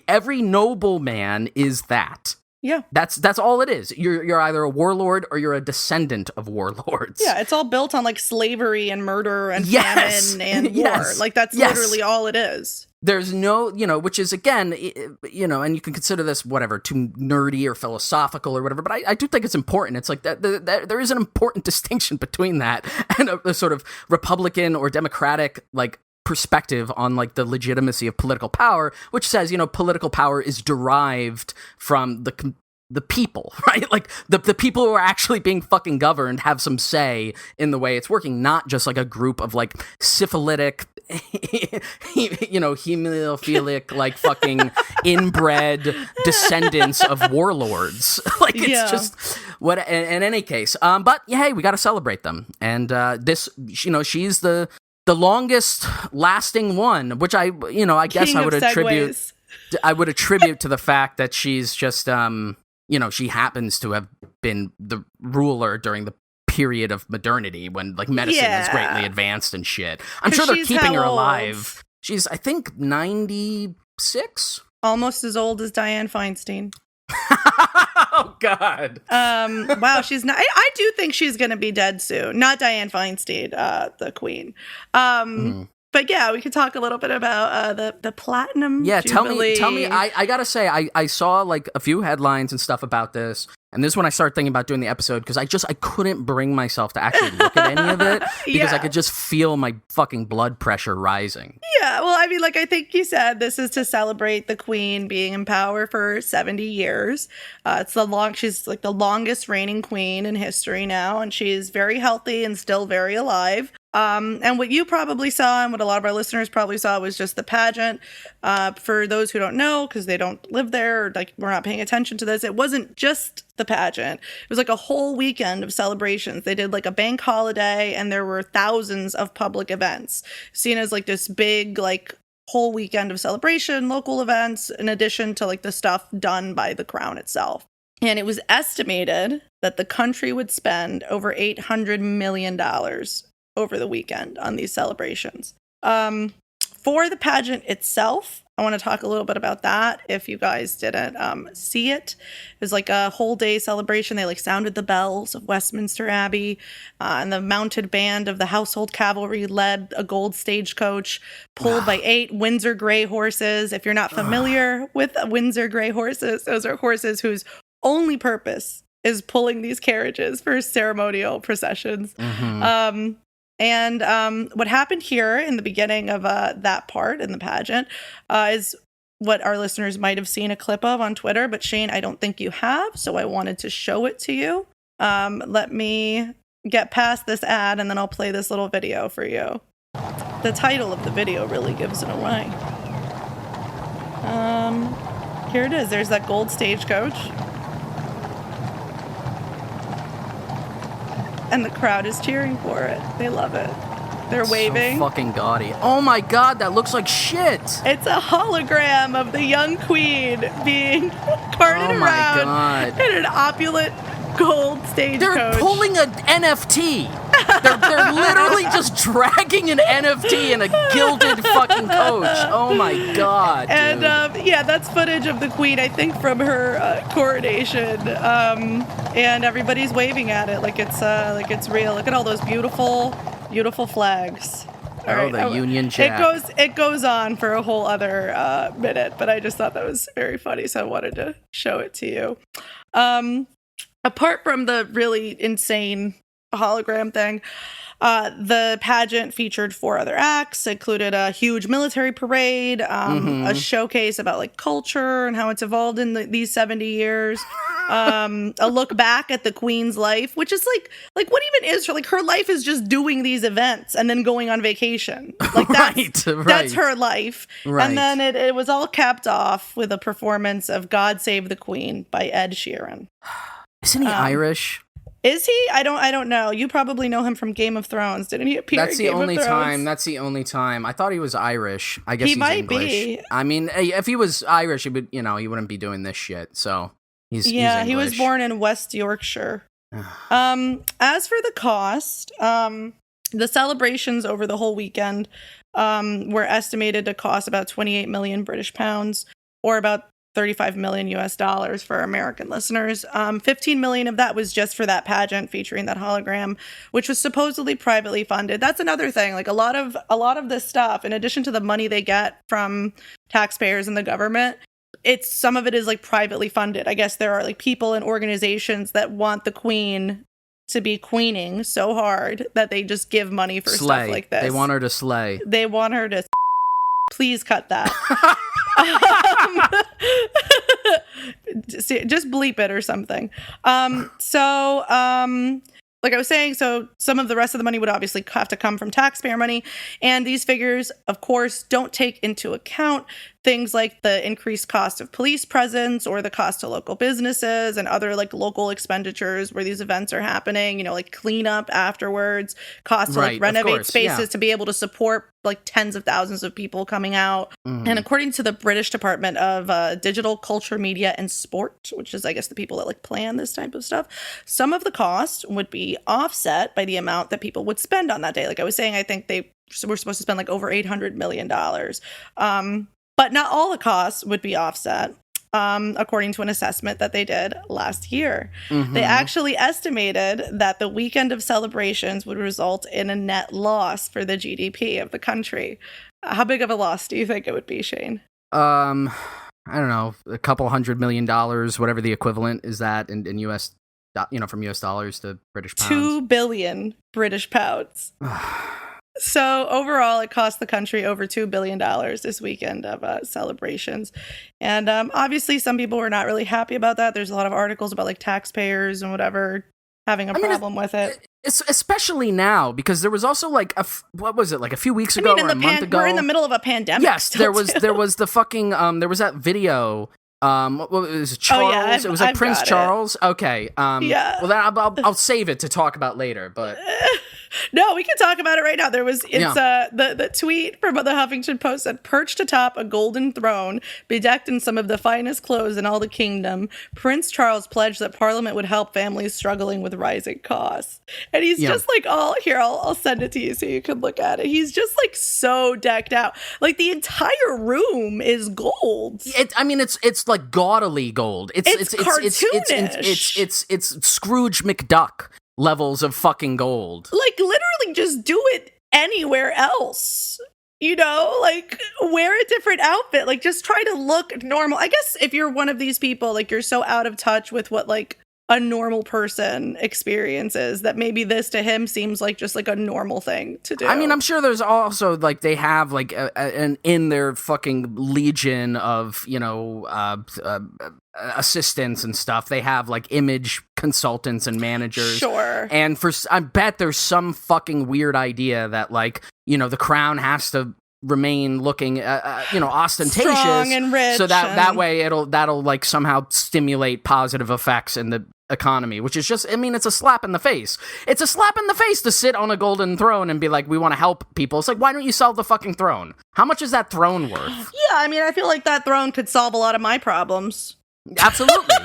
Every nobleman is that. Yeah. That's all it is. You're either a warlord or you're a descendant of warlords. Yeah, it's all built on like slavery and murder and famine and war. Like that's literally all it is. There's no, which is again, and you can consider this whatever, too nerdy or philosophical or whatever, but I do think it's important. It's like that there is an important distinction between that and a sort of Republican or Democratic like perspective on like the legitimacy of political power, which says, political power is derived from the people, right? Like the people who are actually being fucking governed have some say in the way it's working, not just like a group of like syphilitic, hemophiliac, like fucking inbred descendants of warlords. Like it's just what, in any case. But hey, we got to celebrate them. And this, she's the longest lasting one, which I guess I would attribute to the fact that she's just, she happens to have been the ruler during the period of modernity when like medicine is greatly advanced and shit. I'm sure they're keeping her alive. She's, I think, 96? Almost as old as Dianne Feinstein. Oh God! Wow, she's not. I do think she's gonna be dead soon. Not Dianne Feinstein, the queen. But yeah, we could talk a little bit about the Platinum Jubilee. Tell me. I gotta say, I saw like a few headlines and stuff about this, and this is when I started thinking about doing the episode because I couldn't bring myself to actually look at any of it because I could just feel my fucking blood pressure rising. Yeah, well, I mean, like I think you said, this is to celebrate the queen being in power for 70 years. She's like the longest reigning queen in history now, and she's very healthy and still very alive. And what you probably saw and what a lot of our listeners probably saw was just the pageant. For those who don't know, because they don't live there, or like we're not paying attention to this, it wasn't just the pageant. It was like a whole weekend of celebrations. They did like a bank holiday and there were thousands of public events seen as like this big, like whole weekend of celebration, local events, in addition to like the stuff done by the crown itself. And it was estimated that the country would spend over $800 million over the weekend on these celebrations. For the pageant itself, I want to talk a little bit about that. If you guys didn't see it, it was like a whole day celebration. They like sounded the bells of Westminster Abbey, and the mounted band of the household cavalry led a gold stagecoach pulled by 8 Windsor gray horses. If you're not familiar with Windsor gray horses, those are horses whose only purpose is pulling these carriages for ceremonial processions. Mm-hmm. And what happened here in the beginning of that part in the pageant is what our listeners might have seen a clip of on Twitter, but Shane, I don't think you have, so I wanted to show it to you. Let me get past this ad, and then I'll play this little video for you. The title of the video really gives it away. Here it is. There's that gold stagecoach. And the crowd is cheering for it. They love it. They're waving. So fucking gaudy. Oh my God, that looks like shit. It's a hologram of the young queen being carted around in an opulent gold stagecoach. They're pulling an NFT. They're literally just dragging an NFT in a gilded fucking coach. Oh my god, dude. And that's footage of the queen, I think, from her coronation. And everybody's waving at it like it's real. Look at all those beautiful flags. All right, the Union Jack. It goes on for a whole other minute, but I just thought that was very funny, so I wanted to show it to you. Apart from the really insane hologram thing, the pageant featured 4 other acts. It included a huge military parade, a showcase about like culture and how it's evolved in these 70 years. A look back at the queen's life, which is like what even is her, like, her life is just doing these events and then going on vacation. Like that's her life. Right. And then it was all capped off with a performance of God Save the Queen by Ed Sheeran. Isn't he Irish? Is he? I don't know. You probably know him from Game of Thrones. Didn't he appear in Game of Thrones? That's the only time. I thought he was Irish. I guess he he's might English. Be. I mean, if he was Irish, he wouldn't be doing this shit. So he's he was born in West Yorkshire. As for the cost, the celebrations over the whole weekend were estimated to cost about 28 million British pounds, or about $35 million US for American listeners. 15 million of that was just for that pageant featuring that hologram, which was supposedly privately funded. That's another thing. Like a lot of this stuff, in addition to the money they get from taxpayers and the government, some of it is like privately funded. I guess there are like people and organizations that want the queen to be queening so hard that they just give money for stuff like this. They want her to slay. They want her to. Please cut that. Just bleep it or something. Like I was saying, so some of the rest of the money would obviously have to come from taxpayer money. And these figures, of course, don't take into account things like the increased cost of police presence or the cost to local businesses and other like local expenditures where these events are happening, like cleanup afterwards, cost to like renovate spaces to be able to support like tens of thousands of people coming out. And according to the British Department of Digital, Culture, Media and Sport, which is, I guess, the people that like plan this type of stuff, some of the cost would be offset by the amount that people would spend on that day. Like I was saying, I think they were supposed to spend like over $800 million. But not all the costs would be offset, according to an assessment that they did last year. They actually estimated that the weekend of celebrations would result in a net loss for the GDP of the country. How big of a loss do you think it would be, Shane? I don't know, a couple $100 million, whatever the equivalent is that in US, from US dollars to British pounds. 2 billion British pounds. So overall, it cost the country over $2 billion this weekend of celebrations. And obviously, some people were not really happy about that. There's a lot of articles about like taxpayers and whatever having a problem with it. It's especially now, because there was also like what was it, like a few weeks ago or a month ago? We're in the middle of a pandemic. Yes, there was the fucking there was that video. What was it, Charles? It was like Prince Charles. Okay. Yeah. Well, then I'll save it to talk about later. But no, we can talk about it right now. The tweet from the Huffington Post said, perched atop a golden throne, bedecked in some of the finest clothes in all the kingdom, Prince Charles pledged that Parliament would help families struggling with rising costs. And he's just like, I'll send it to you so you can look at it. He's just like so decked out. Like the entire room is gold. It's like gaudily gold. It's cartoonish. It's Scrooge McDuck levels of fucking gold. Like literally just do it anywhere else. Like wear a different outfit. Like just try to look normal. I guess if you're one of these people, like you're so out of touch with what like a normal person experiences, that maybe this to him seems like just like a normal thing to do. I mean, I'm sure there's also like they have like an in their fucking legion of assistants and stuff. They have like image consultants and managers. Sure. And I bet there's some fucking weird idea that like the crown has to remain looking ostentatious, strong and rich, so that way that'll like somehow stimulate positive effects in the economy, which is just, it's a slap in the face. It's a slap in the face to sit on a golden throne and be like, we want to help people. It's like, why don't you sell the fucking throne? How much is that throne worth? Yeah, I feel like that throne could solve a lot of my problems. Absolutely.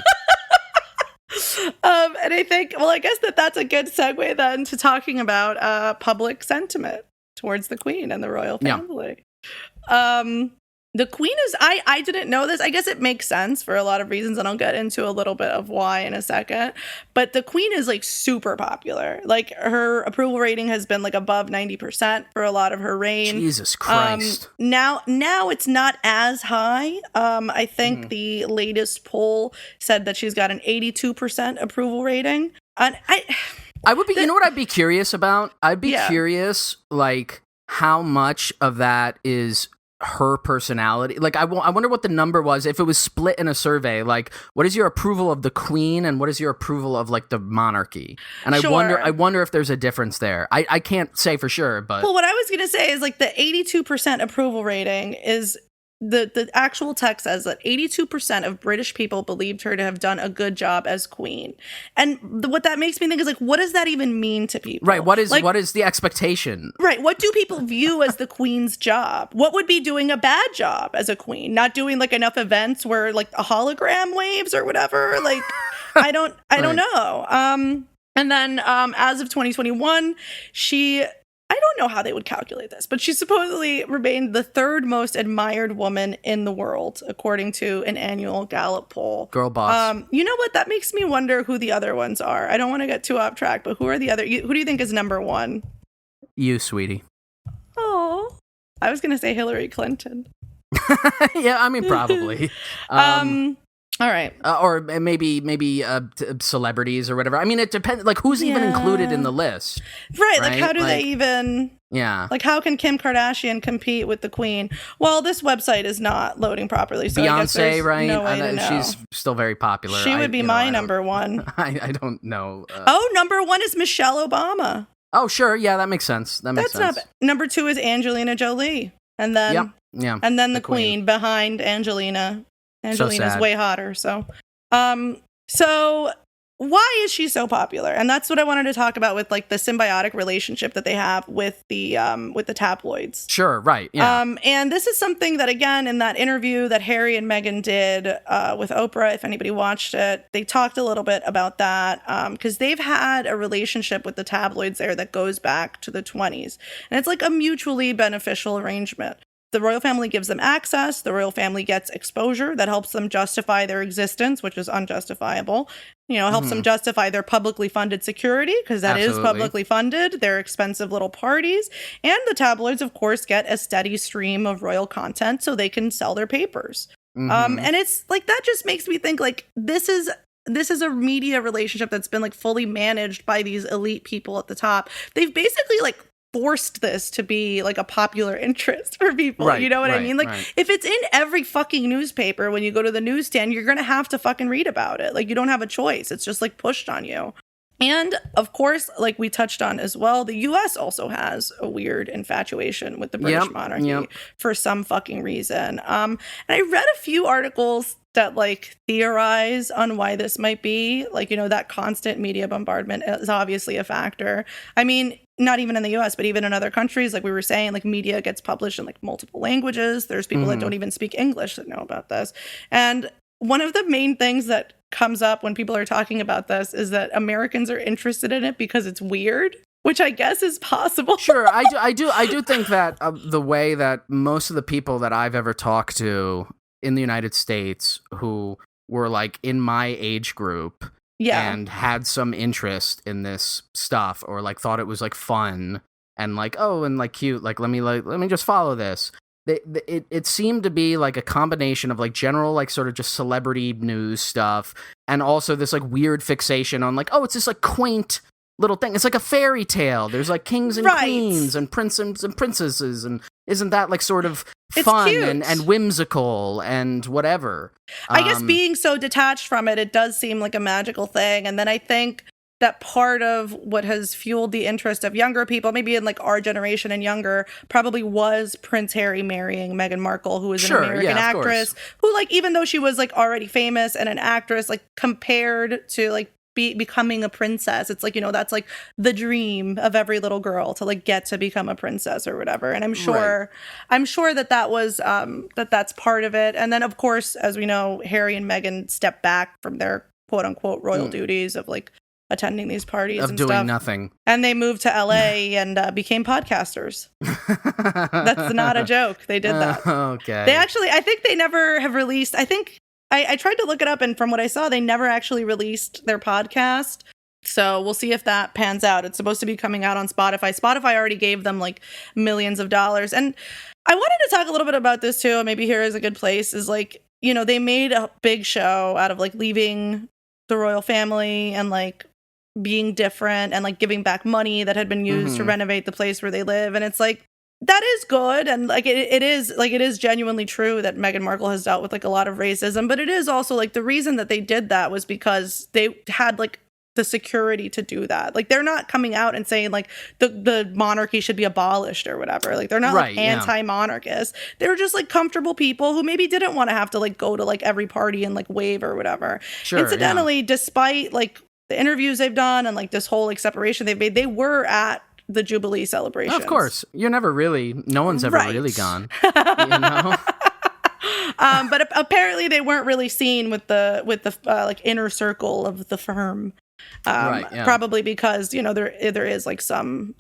And I think, well, I guess that's a good segue then to talking about public sentiment towards the Queen and the royal family. The Queen is, I didn't know this. I guess it makes sense for a lot of reasons, and I'll get into a little bit of why in a second. But the Queen is like super popular. Like her approval rating has been like above 90% for a lot of her reign. Jesus Christ. Now it's not as high. I think the latest poll said that she's got an 82% approval rating. And I would be, you know what I'd be curious about? I'd be curious, like, how much of that is her personality. Like, I wonder what the number was if it was split in a survey. Like, what is your approval of the Queen and what is your approval of like the monarchy? And I wonder if there's a difference there. I can't say for sure, but well, what I was gonna say is like the 82% approval rating is the actual text says that 82% of British people believed her to have done a good job as Queen. And what that makes me think is like, what does that even mean to people? Right. What is the expectation? Right. What do people view as the Queen's job? What would be doing a bad job as a Queen? Not doing like enough events where like a hologram waves or whatever. Like, I don't know. And then as of 2021, I don't know how they would calculate this, but she supposedly remained the third most admired woman in the world, according to an annual Gallup poll. Girl boss. You know what? That makes me wonder who the other ones are. I don't want to get too off track, but who are the other? Who do you think is number one? You, sweetie. Oh, I was going to say Hillary Clinton. Yeah, I mean, probably. All right. Or maybe celebrities or whatever. I mean, it depends. Like, who's even included in the list? Right. Like, how do they even... Yeah. Like, how can Kim Kardashian compete with the Queen? Well, this website is not loading properly, so Beyonce, I guess there's right? no way to know. She's still very popular. She would be my number one. I don't know. Number one is Michelle Obama. Oh, sure. Yeah, that makes sense. That's not bad. Number two is Angelina Jolie. And then, and then the Queen behind Angelina. Angelina's way hotter. So why is she so popular? And that's what I wanted to talk about with like the symbiotic relationship that they have with the tabloids. Sure, right. Yeah. And this is something that, again, in that interview that Harry and Meghan did with Oprah, if anybody watched it, they talked a little bit about that because they've had a relationship with the tabloids there that goes back to the 20s. And it's like a mutually beneficial arrangement. The royal family gives them access. The royal family gets exposure that helps them justify their existence, which is unjustifiable. Helps them justify their publicly funded security, because that is publicly funded, their expensive little parties. And the tabloids, of course, get a steady stream of royal content so they can sell their papers. And it's like, that just makes me think like this is a media relationship that's been like fully managed by these elite people at the top. They've basically like forced this to be like a popular interest for people. Right, you know what I mean? Like if it's in every fucking newspaper, when you go to the newsstand, you're going to have to fucking read about it. Like you don't have a choice. It's just like pushed on you. And of course, like we touched on as well, the US also has a weird infatuation with the British monarchy for some fucking reason. And I read a few articles that like theorize on why this might be. Like, that constant media bombardment is obviously a factor. I mean, not even in the US, but even in other countries, like we were saying, like media gets published in like multiple languages. There's people that don't even speak English that know about this. And one of the main things that comes up when people are talking about this is that Americans are interested in it because it's weird, which I guess is possible. Sure, I do think that the way that most of the people that I've ever talked to in the United States who were like in my age group and had some interest in this stuff, or like thought it was like fun and like, oh, and like cute, like let me just follow this. It seemed to be like a combination of like general like sort of just celebrity news stuff, and also this like weird fixation on like, oh, it's this like quaint little thing. It's like a fairy tale. There's like kings and queens and princes and princesses, and isn't that like sort of fun and whimsical and whatever? I guess being so detached from it, it does seem like a magical thing. And then I think that part of what has fueled the interest of younger people, maybe in like our generation and younger, probably was Prince Harry marrying Meghan Markle, who is an American actress, who like, even though she was like already famous and an actress, like compared to like becoming a princess, it's like, that's like the dream of every little girl to like get to become a princess or whatever. And I'm sure that was that's part of it. And then of course, as we know, Harry and Meghan stepped back from their quote unquote royal duties of like attending these parties of and doing stuff. nothing. And they moved to LA and became podcasters. That's not a joke. They did that. Okay. They actually, I think they never have released, I tried to look it up, and from what I saw, they never actually released their podcast. So we'll see if that pans out. It's supposed to be coming out on Spotify. Spotify already gave them like millions of dollars. And I wanted to talk a little bit about this too. Maybe here is a good place, is like, you know, they made a big show out of like leaving the royal family and like being different and like giving back money that had been used to renovate the place where they live. And it's like, that is good. And like, it is genuinely true that Meghan Markle has dealt with like a lot of racism, but it is also like the reason that they did that was because they had like the security to do that. Like, they're not coming out and saying like the monarchy should be abolished or whatever. Like, they're not like anti-monarchists. They're just like comfortable people who maybe didn't want to have to like go to like every party and like wave or whatever. Sure, incidentally, despite like the interviews they've done and like this whole like separation they've made, they were at the Jubilee celebrations. Of course. You're never really, no one's ever really gone. You know? But apparently they weren't really seen with the like inner circle of the firm. Probably because, you know, there is like some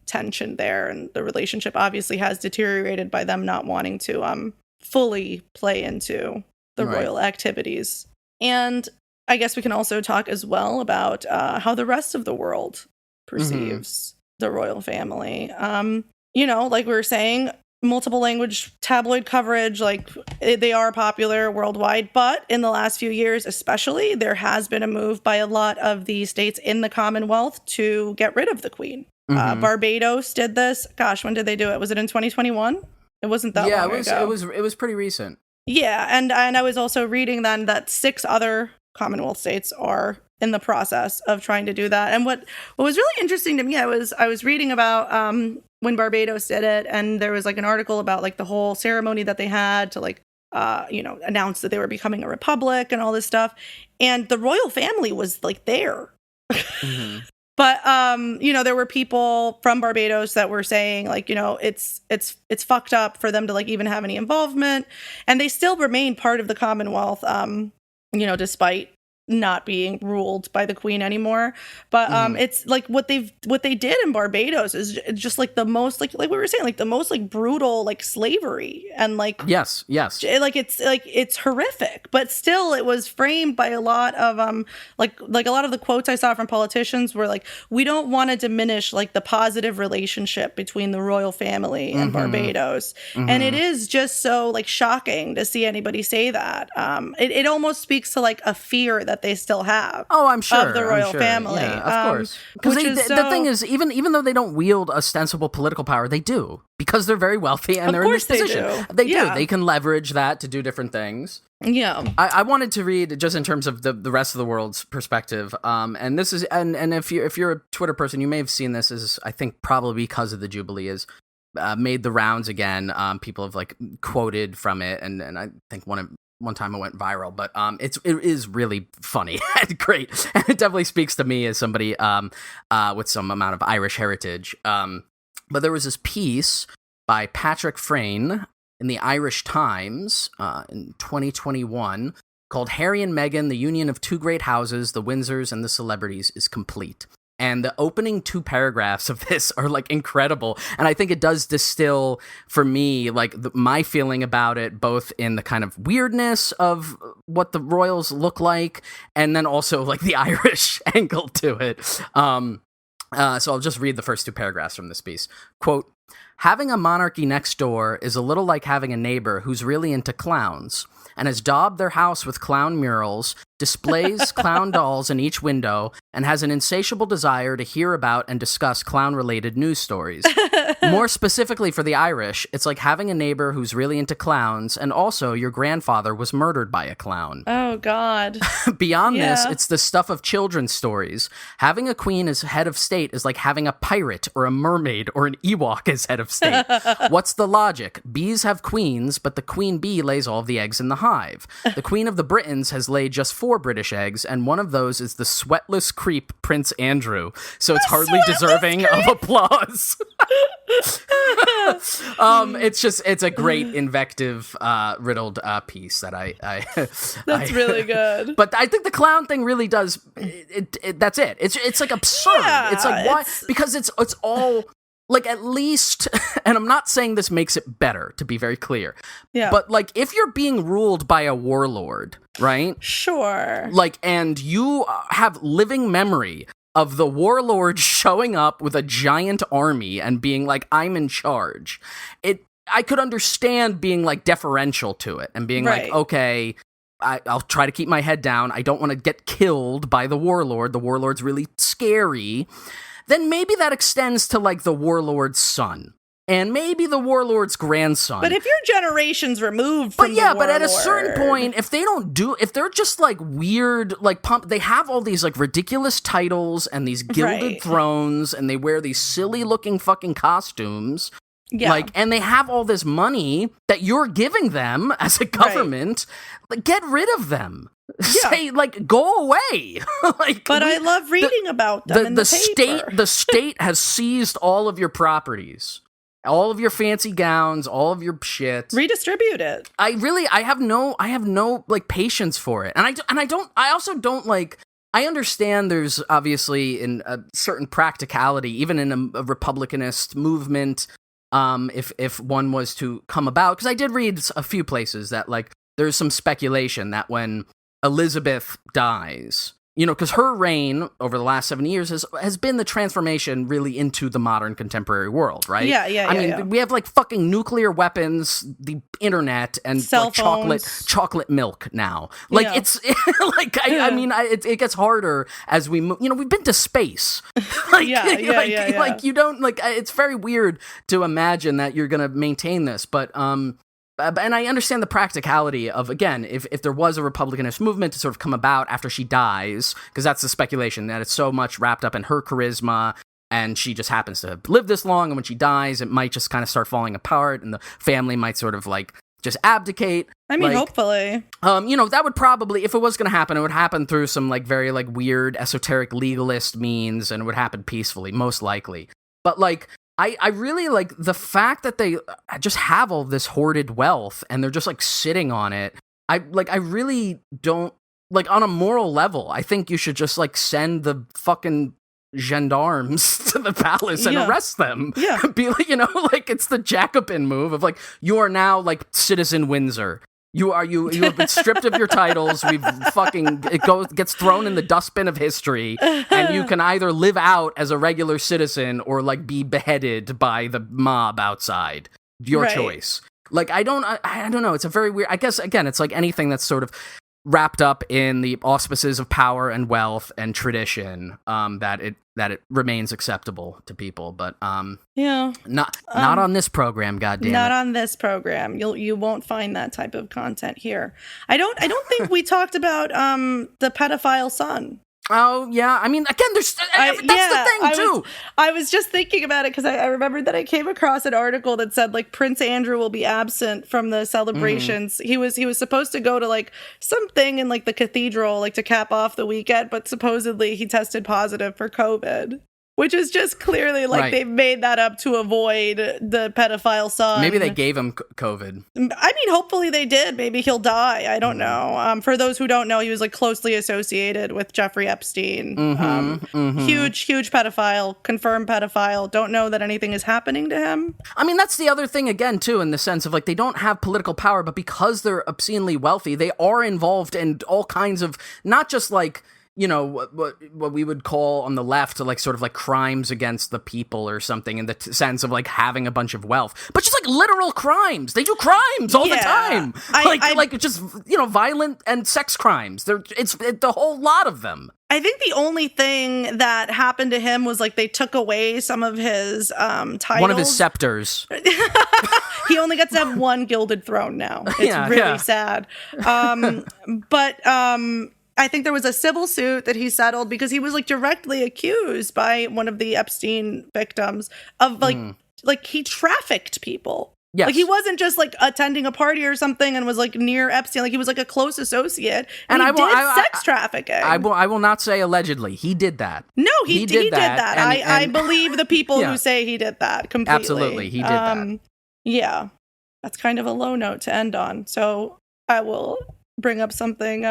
tension there, and the relationship obviously has deteriorated by them not wanting to fully play into the royal activities. And I guess we can also talk as well about how the rest of the world perceives the royal family. You know, like we were saying, multiple language tabloid coverage, like they are popular worldwide, but in the last few years especially, there has been a move by a lot of the states in the Commonwealth to get rid of the Queen. Barbados did this. Gosh, when did they do it? Was it in 2021? It wasn't that long ago. It was pretty recent. Yeah, and I was also reading then that 6 other Commonwealth states are in the process of trying to do that. And what was really interesting to me, I was reading about when Barbados did it, and there was like an article about like the whole ceremony that they had to like you know, announce that they were becoming a republic and all this stuff. And the royal family was like there. But you know, there were people from Barbados that were saying like, you know, it's fucked up for them to like even have any involvement, and they still remain part of the Commonwealth, you know, despite not being ruled by the Queen anymore. But it's like what they did in Barbados is just like the most like we were saying, like the most like brutal like slavery, and like yes like it's horrific, but still it was framed by a lot of like a lot of the quotes I saw from politicians were like, we don't want to diminish like the positive relationship between the royal family and Barbados. And it is just so like shocking to see anybody say that. It almost speaks to like a fear that they still have. Oh, I'm sure. Of the royal family. Yeah, of course. Because the thing is, even though they don't wield ostensible political power, they do. Because they're very wealthy and they're in this position. They do. They can leverage that to do different things. Yeah. I wanted to read, just in terms of the rest of the world's perspective, and this is, and if you're a Twitter person, you may have seen this, is I think probably because of the Jubilee, is made the rounds again. People have like quoted from it, and I think one time it went viral, but it is really funny and great, and it definitely speaks to me as somebody with some amount of Irish heritage. But there was this piece by Patrick Frayne in the Irish Times in 2021 called "Harry and Meghan: The Union of Two Great Houses, the Windsors and the Celebrities is Complete." And the opening 2 paragraphs of this are like incredible. And I think it does distill for me like my feeling about it, both in the kind of weirdness of what the royals look like, and then also like the Irish angle to it. So I'll just read the first 2 paragraphs from this piece. Quote, "Having a monarchy next door is a little like having a neighbor who's really into clowns and has daubed their house with clown murals, displays clown dolls in each window, and has an insatiable desire to hear about and discuss clown-related news stories. More specifically for the Irish, it's like having a neighbor who's really into clowns, and also your grandfather was murdered by a clown." Oh, God. Beyond this, it's the stuff of children's stories. Having a queen as head of state is like having a pirate or a mermaid or an Ewok as as head of state. What's the logic? Bees have queens, but the queen bee lays all of the eggs in the hive. The queen of the Britons has laid just 4 British eggs, and one of those is the sweatless creep Prince Andrew. So it's hardly deserving of applause. It's a great invective riddled piece that I That's really good. But I think the clown thing really does that's it. It's like absurd. Yeah, it's like why? Because it's all like, at least, and I'm not saying this makes it better, to be very clear. Yeah. But like, if you're being ruled by a warlord, right? Sure. Like, and you have living memory of the warlord showing up with a giant army and being like, I'm in charge. I could understand being like deferential to it and being like, okay, I'll try to keep my head down. I don't want to get killed by the warlord. The warlord's really scary. Then maybe that extends to like the warlord's son. And maybe the warlord's grandson. But if you're generations removed from the warlord... But at a certain point, if they're just like weird, like they have all these like ridiculous titles and these gilded thrones, and they wear these silly looking fucking costumes. Yeah. Like, and they have all this money that you're giving them as a government. Like, get rid of them. Yeah. Say, like, go away. But I love reading about them in the paper. The state has seized all of your properties. All of your fancy gowns, all of your shit. Redistribute it. I have no like patience for it. I also don't like, I understand there's obviously in a certain practicality, even in a republicanist movement, if one was to come about, because I did read a few places that like there's some speculation that when Elizabeth dies, you know, because her reign over the last 7 years has been the transformation really into the modern contemporary world, right? I mean, we have like fucking nuclear weapons, the internet, and like chocolate milk now. Like it's like I mean, it gets harder as we move. You know, we've been to space. Like you don't like. It's very weird to imagine that you're gonna maintain this, but and I understand the practicality of, again, if there was a Republicanist movement to sort of come about after she dies, because that's the speculation, that it's so much wrapped up in her charisma, and she just happens to live this long, and when she dies, it might just kind of start falling apart, and the family might sort of, like, just abdicate. I mean, hopefully. You know, that would probably, if it was going to happen, it would happen through some, like, very, like, weird, esoteric legalist means, and it would happen peacefully, most likely. But, like, I really like the fact that they just have all this hoarded wealth and they're just like sitting on it. I really don't like, on a moral level, I think you should just like send the fucking gendarmes to the palace and arrest them. Yeah. Be like, you know, like it's the Jacobin move of like, you are now like citizen Windsor. You have been stripped of your titles. We've fucking gets thrown in the dustbin of history, and you can either live out as a regular citizen or like be beheaded by the mob outside. Your choice. Like I don't know. It's a very weird. I guess again, it's like anything that's sort of wrapped up in the auspices of power and wealth and tradition. That it remains acceptable to people, but not on this program. Goddamn, not on this program. You won't find that type of content here. I don't think we talked about the pedophile son. Oh, yeah. I mean, again, that's the thing, too. I was just thinking about it because I remembered that I came across an article that said, like, Prince Andrew will be absent from the celebrations. Mm-hmm. He was supposed to go to, like, something in, like, the cathedral, like, to cap off the weekend, but supposedly he tested positive for COVID. Which is just clearly like they've made that up to avoid the pedophile son. Maybe they gave him COVID. I mean, hopefully they did. Maybe he'll die. I don't know. For those who don't know, he was like closely associated with Jeffrey Epstein. Huge pedophile, confirmed pedophile. Don't know that anything is happening to him. I mean, that's the other thing again, too, in the sense of like they don't have political power, but because they're obscenely wealthy, they are involved in all kinds of, not just like, you know, what we would call on the left like sort of like crimes against the people or something, in the sense of like having a bunch of wealth, but just like literal crimes. They do crimes all the time, like just, you know, violent and sex crimes. It's the whole lot of them. I think the only thing that happened to him was like they took away some of his titles. One of his scepters. He only gets to have one gilded throne now. It's really sad. But I think there was a civil suit that he settled because he was like directly accused by one of the Epstein victims of like like he trafficked people. Yes. Like he wasn't just like attending a party or something and was like near Epstein. Like he was like a close associate. And he did sex trafficking. I will not say allegedly. He did that. No, he did that. And I believe the people who say he did that completely. Absolutely, he did that. Yeah, that's kind of a low note to end on. So I will bring up something.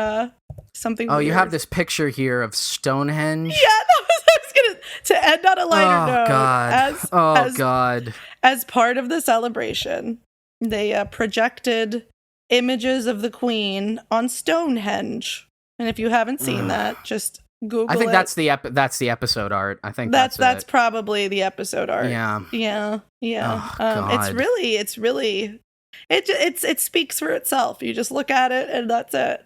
Something. Oh, weird. You have this picture here of Stonehenge. Yeah, I was gonna to end on a lighter note. God. As part of the celebration, they projected images of the Queen on Stonehenge. And if you haven't seen that, just Google it. I think that's the episode art. I think that's probably the episode art. Yeah. Oh, God. It speaks for itself. You just look at it and that's it.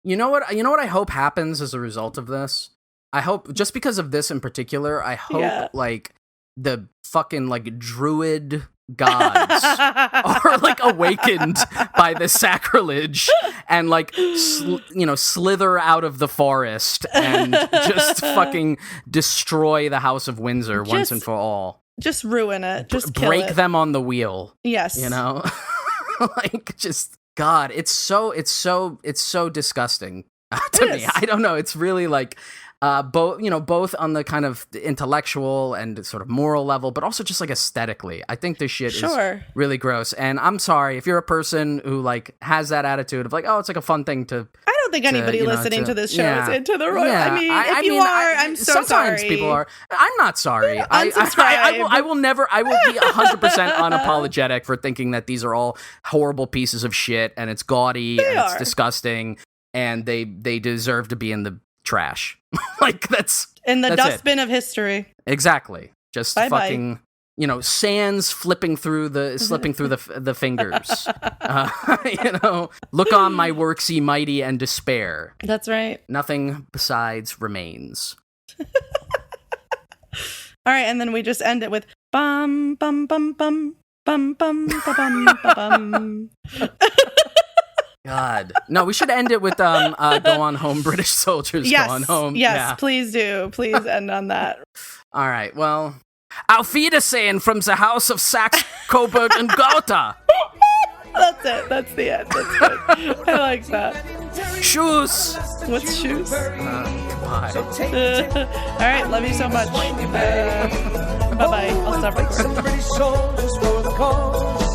You know what I hope happens as a result of this? I hope, just because of this in particular, I hope like the fucking like druid gods are like awakened by this sacrilege and like slither out of the forest and just fucking destroy the House of Windsor once and for all. Just ruin it. Just break kill it. them on the wheel. Yes. Like just God, it's so disgusting to me. I don't know. It's really like both on the kind of intellectual and sort of moral level, but also just like aesthetically. I think this shit is really gross. And I'm sorry if you're a person who like has that attitude of like, oh, it's like a fun thing to. I don't think anybody listening to this show is into the royal. Yeah. I mean, I'm so sometimes sorry. People are. I'm not sorry. Unsubscribe. I will never. I will be 100% unapologetic for thinking that these are all horrible pieces of shit and it's gaudy it's disgusting and they deserve to be in the trash. Like that's in the dustbin of history. Exactly. Just fucking sands slipping through the fingers. Look on my works ye mighty and despair. That's right. Nothing besides remains. All right, and then we just end it with bum bum bum bum bum bum bum bum bum. God. No, we should end it with Go On Home, British Soldiers, Go On Home. Yes, please do. Please end on that. All right, well, Auf Wiedersehen from the House of Saxe, Coburg and Gotha. That's it. That's the end. That's good. I like that. Shoes. What's shoes? Bye. All right, love you so much. Bye-bye. I'll stop recording. British soldiers for the cause.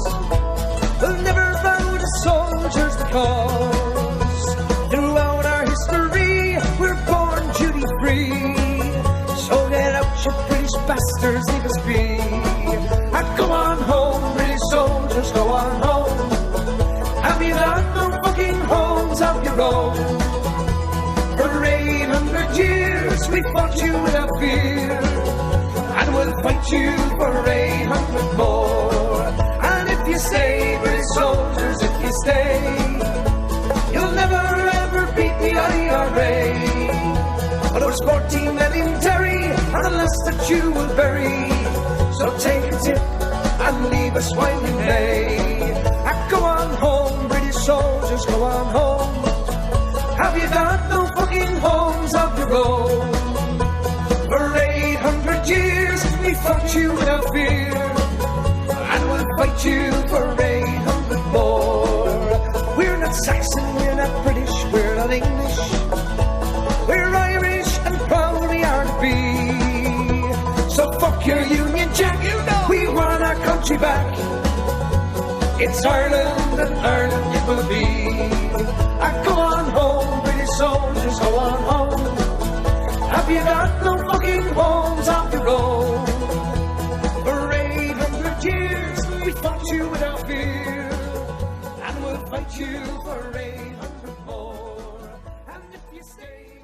We'll never bow to soldiers because throughout our history we're born duty-free. So get out, you British bastards, leave us be. Go on home, British soldiers, go on home. Have you got no fucking homes of your own? For 800 years we fought you without fear, and we'll fight you for 800 more. And if you stay, British soldiers, if you stay, you'll never ever beat the IRA. But there's 14 men in Derry, and the last that you will bury. So take a tip and leave us while we may. Go on home, British soldiers, go on home. Have you got no fucking homes of your own? For 800 years we fought you without fear, and we'll fight you for 800 more. We're not Saxon, we're not British, we're not English. We're Irish and proud we are to be. So fuck your Union Jack, we want our country back. It's Ireland and Ireland it will be. Go on home, British soldiers, go on home. Have you got no fucking homes of your own? For 800 years we fought you without fear, and we'll fight you for 800 more. And if you stay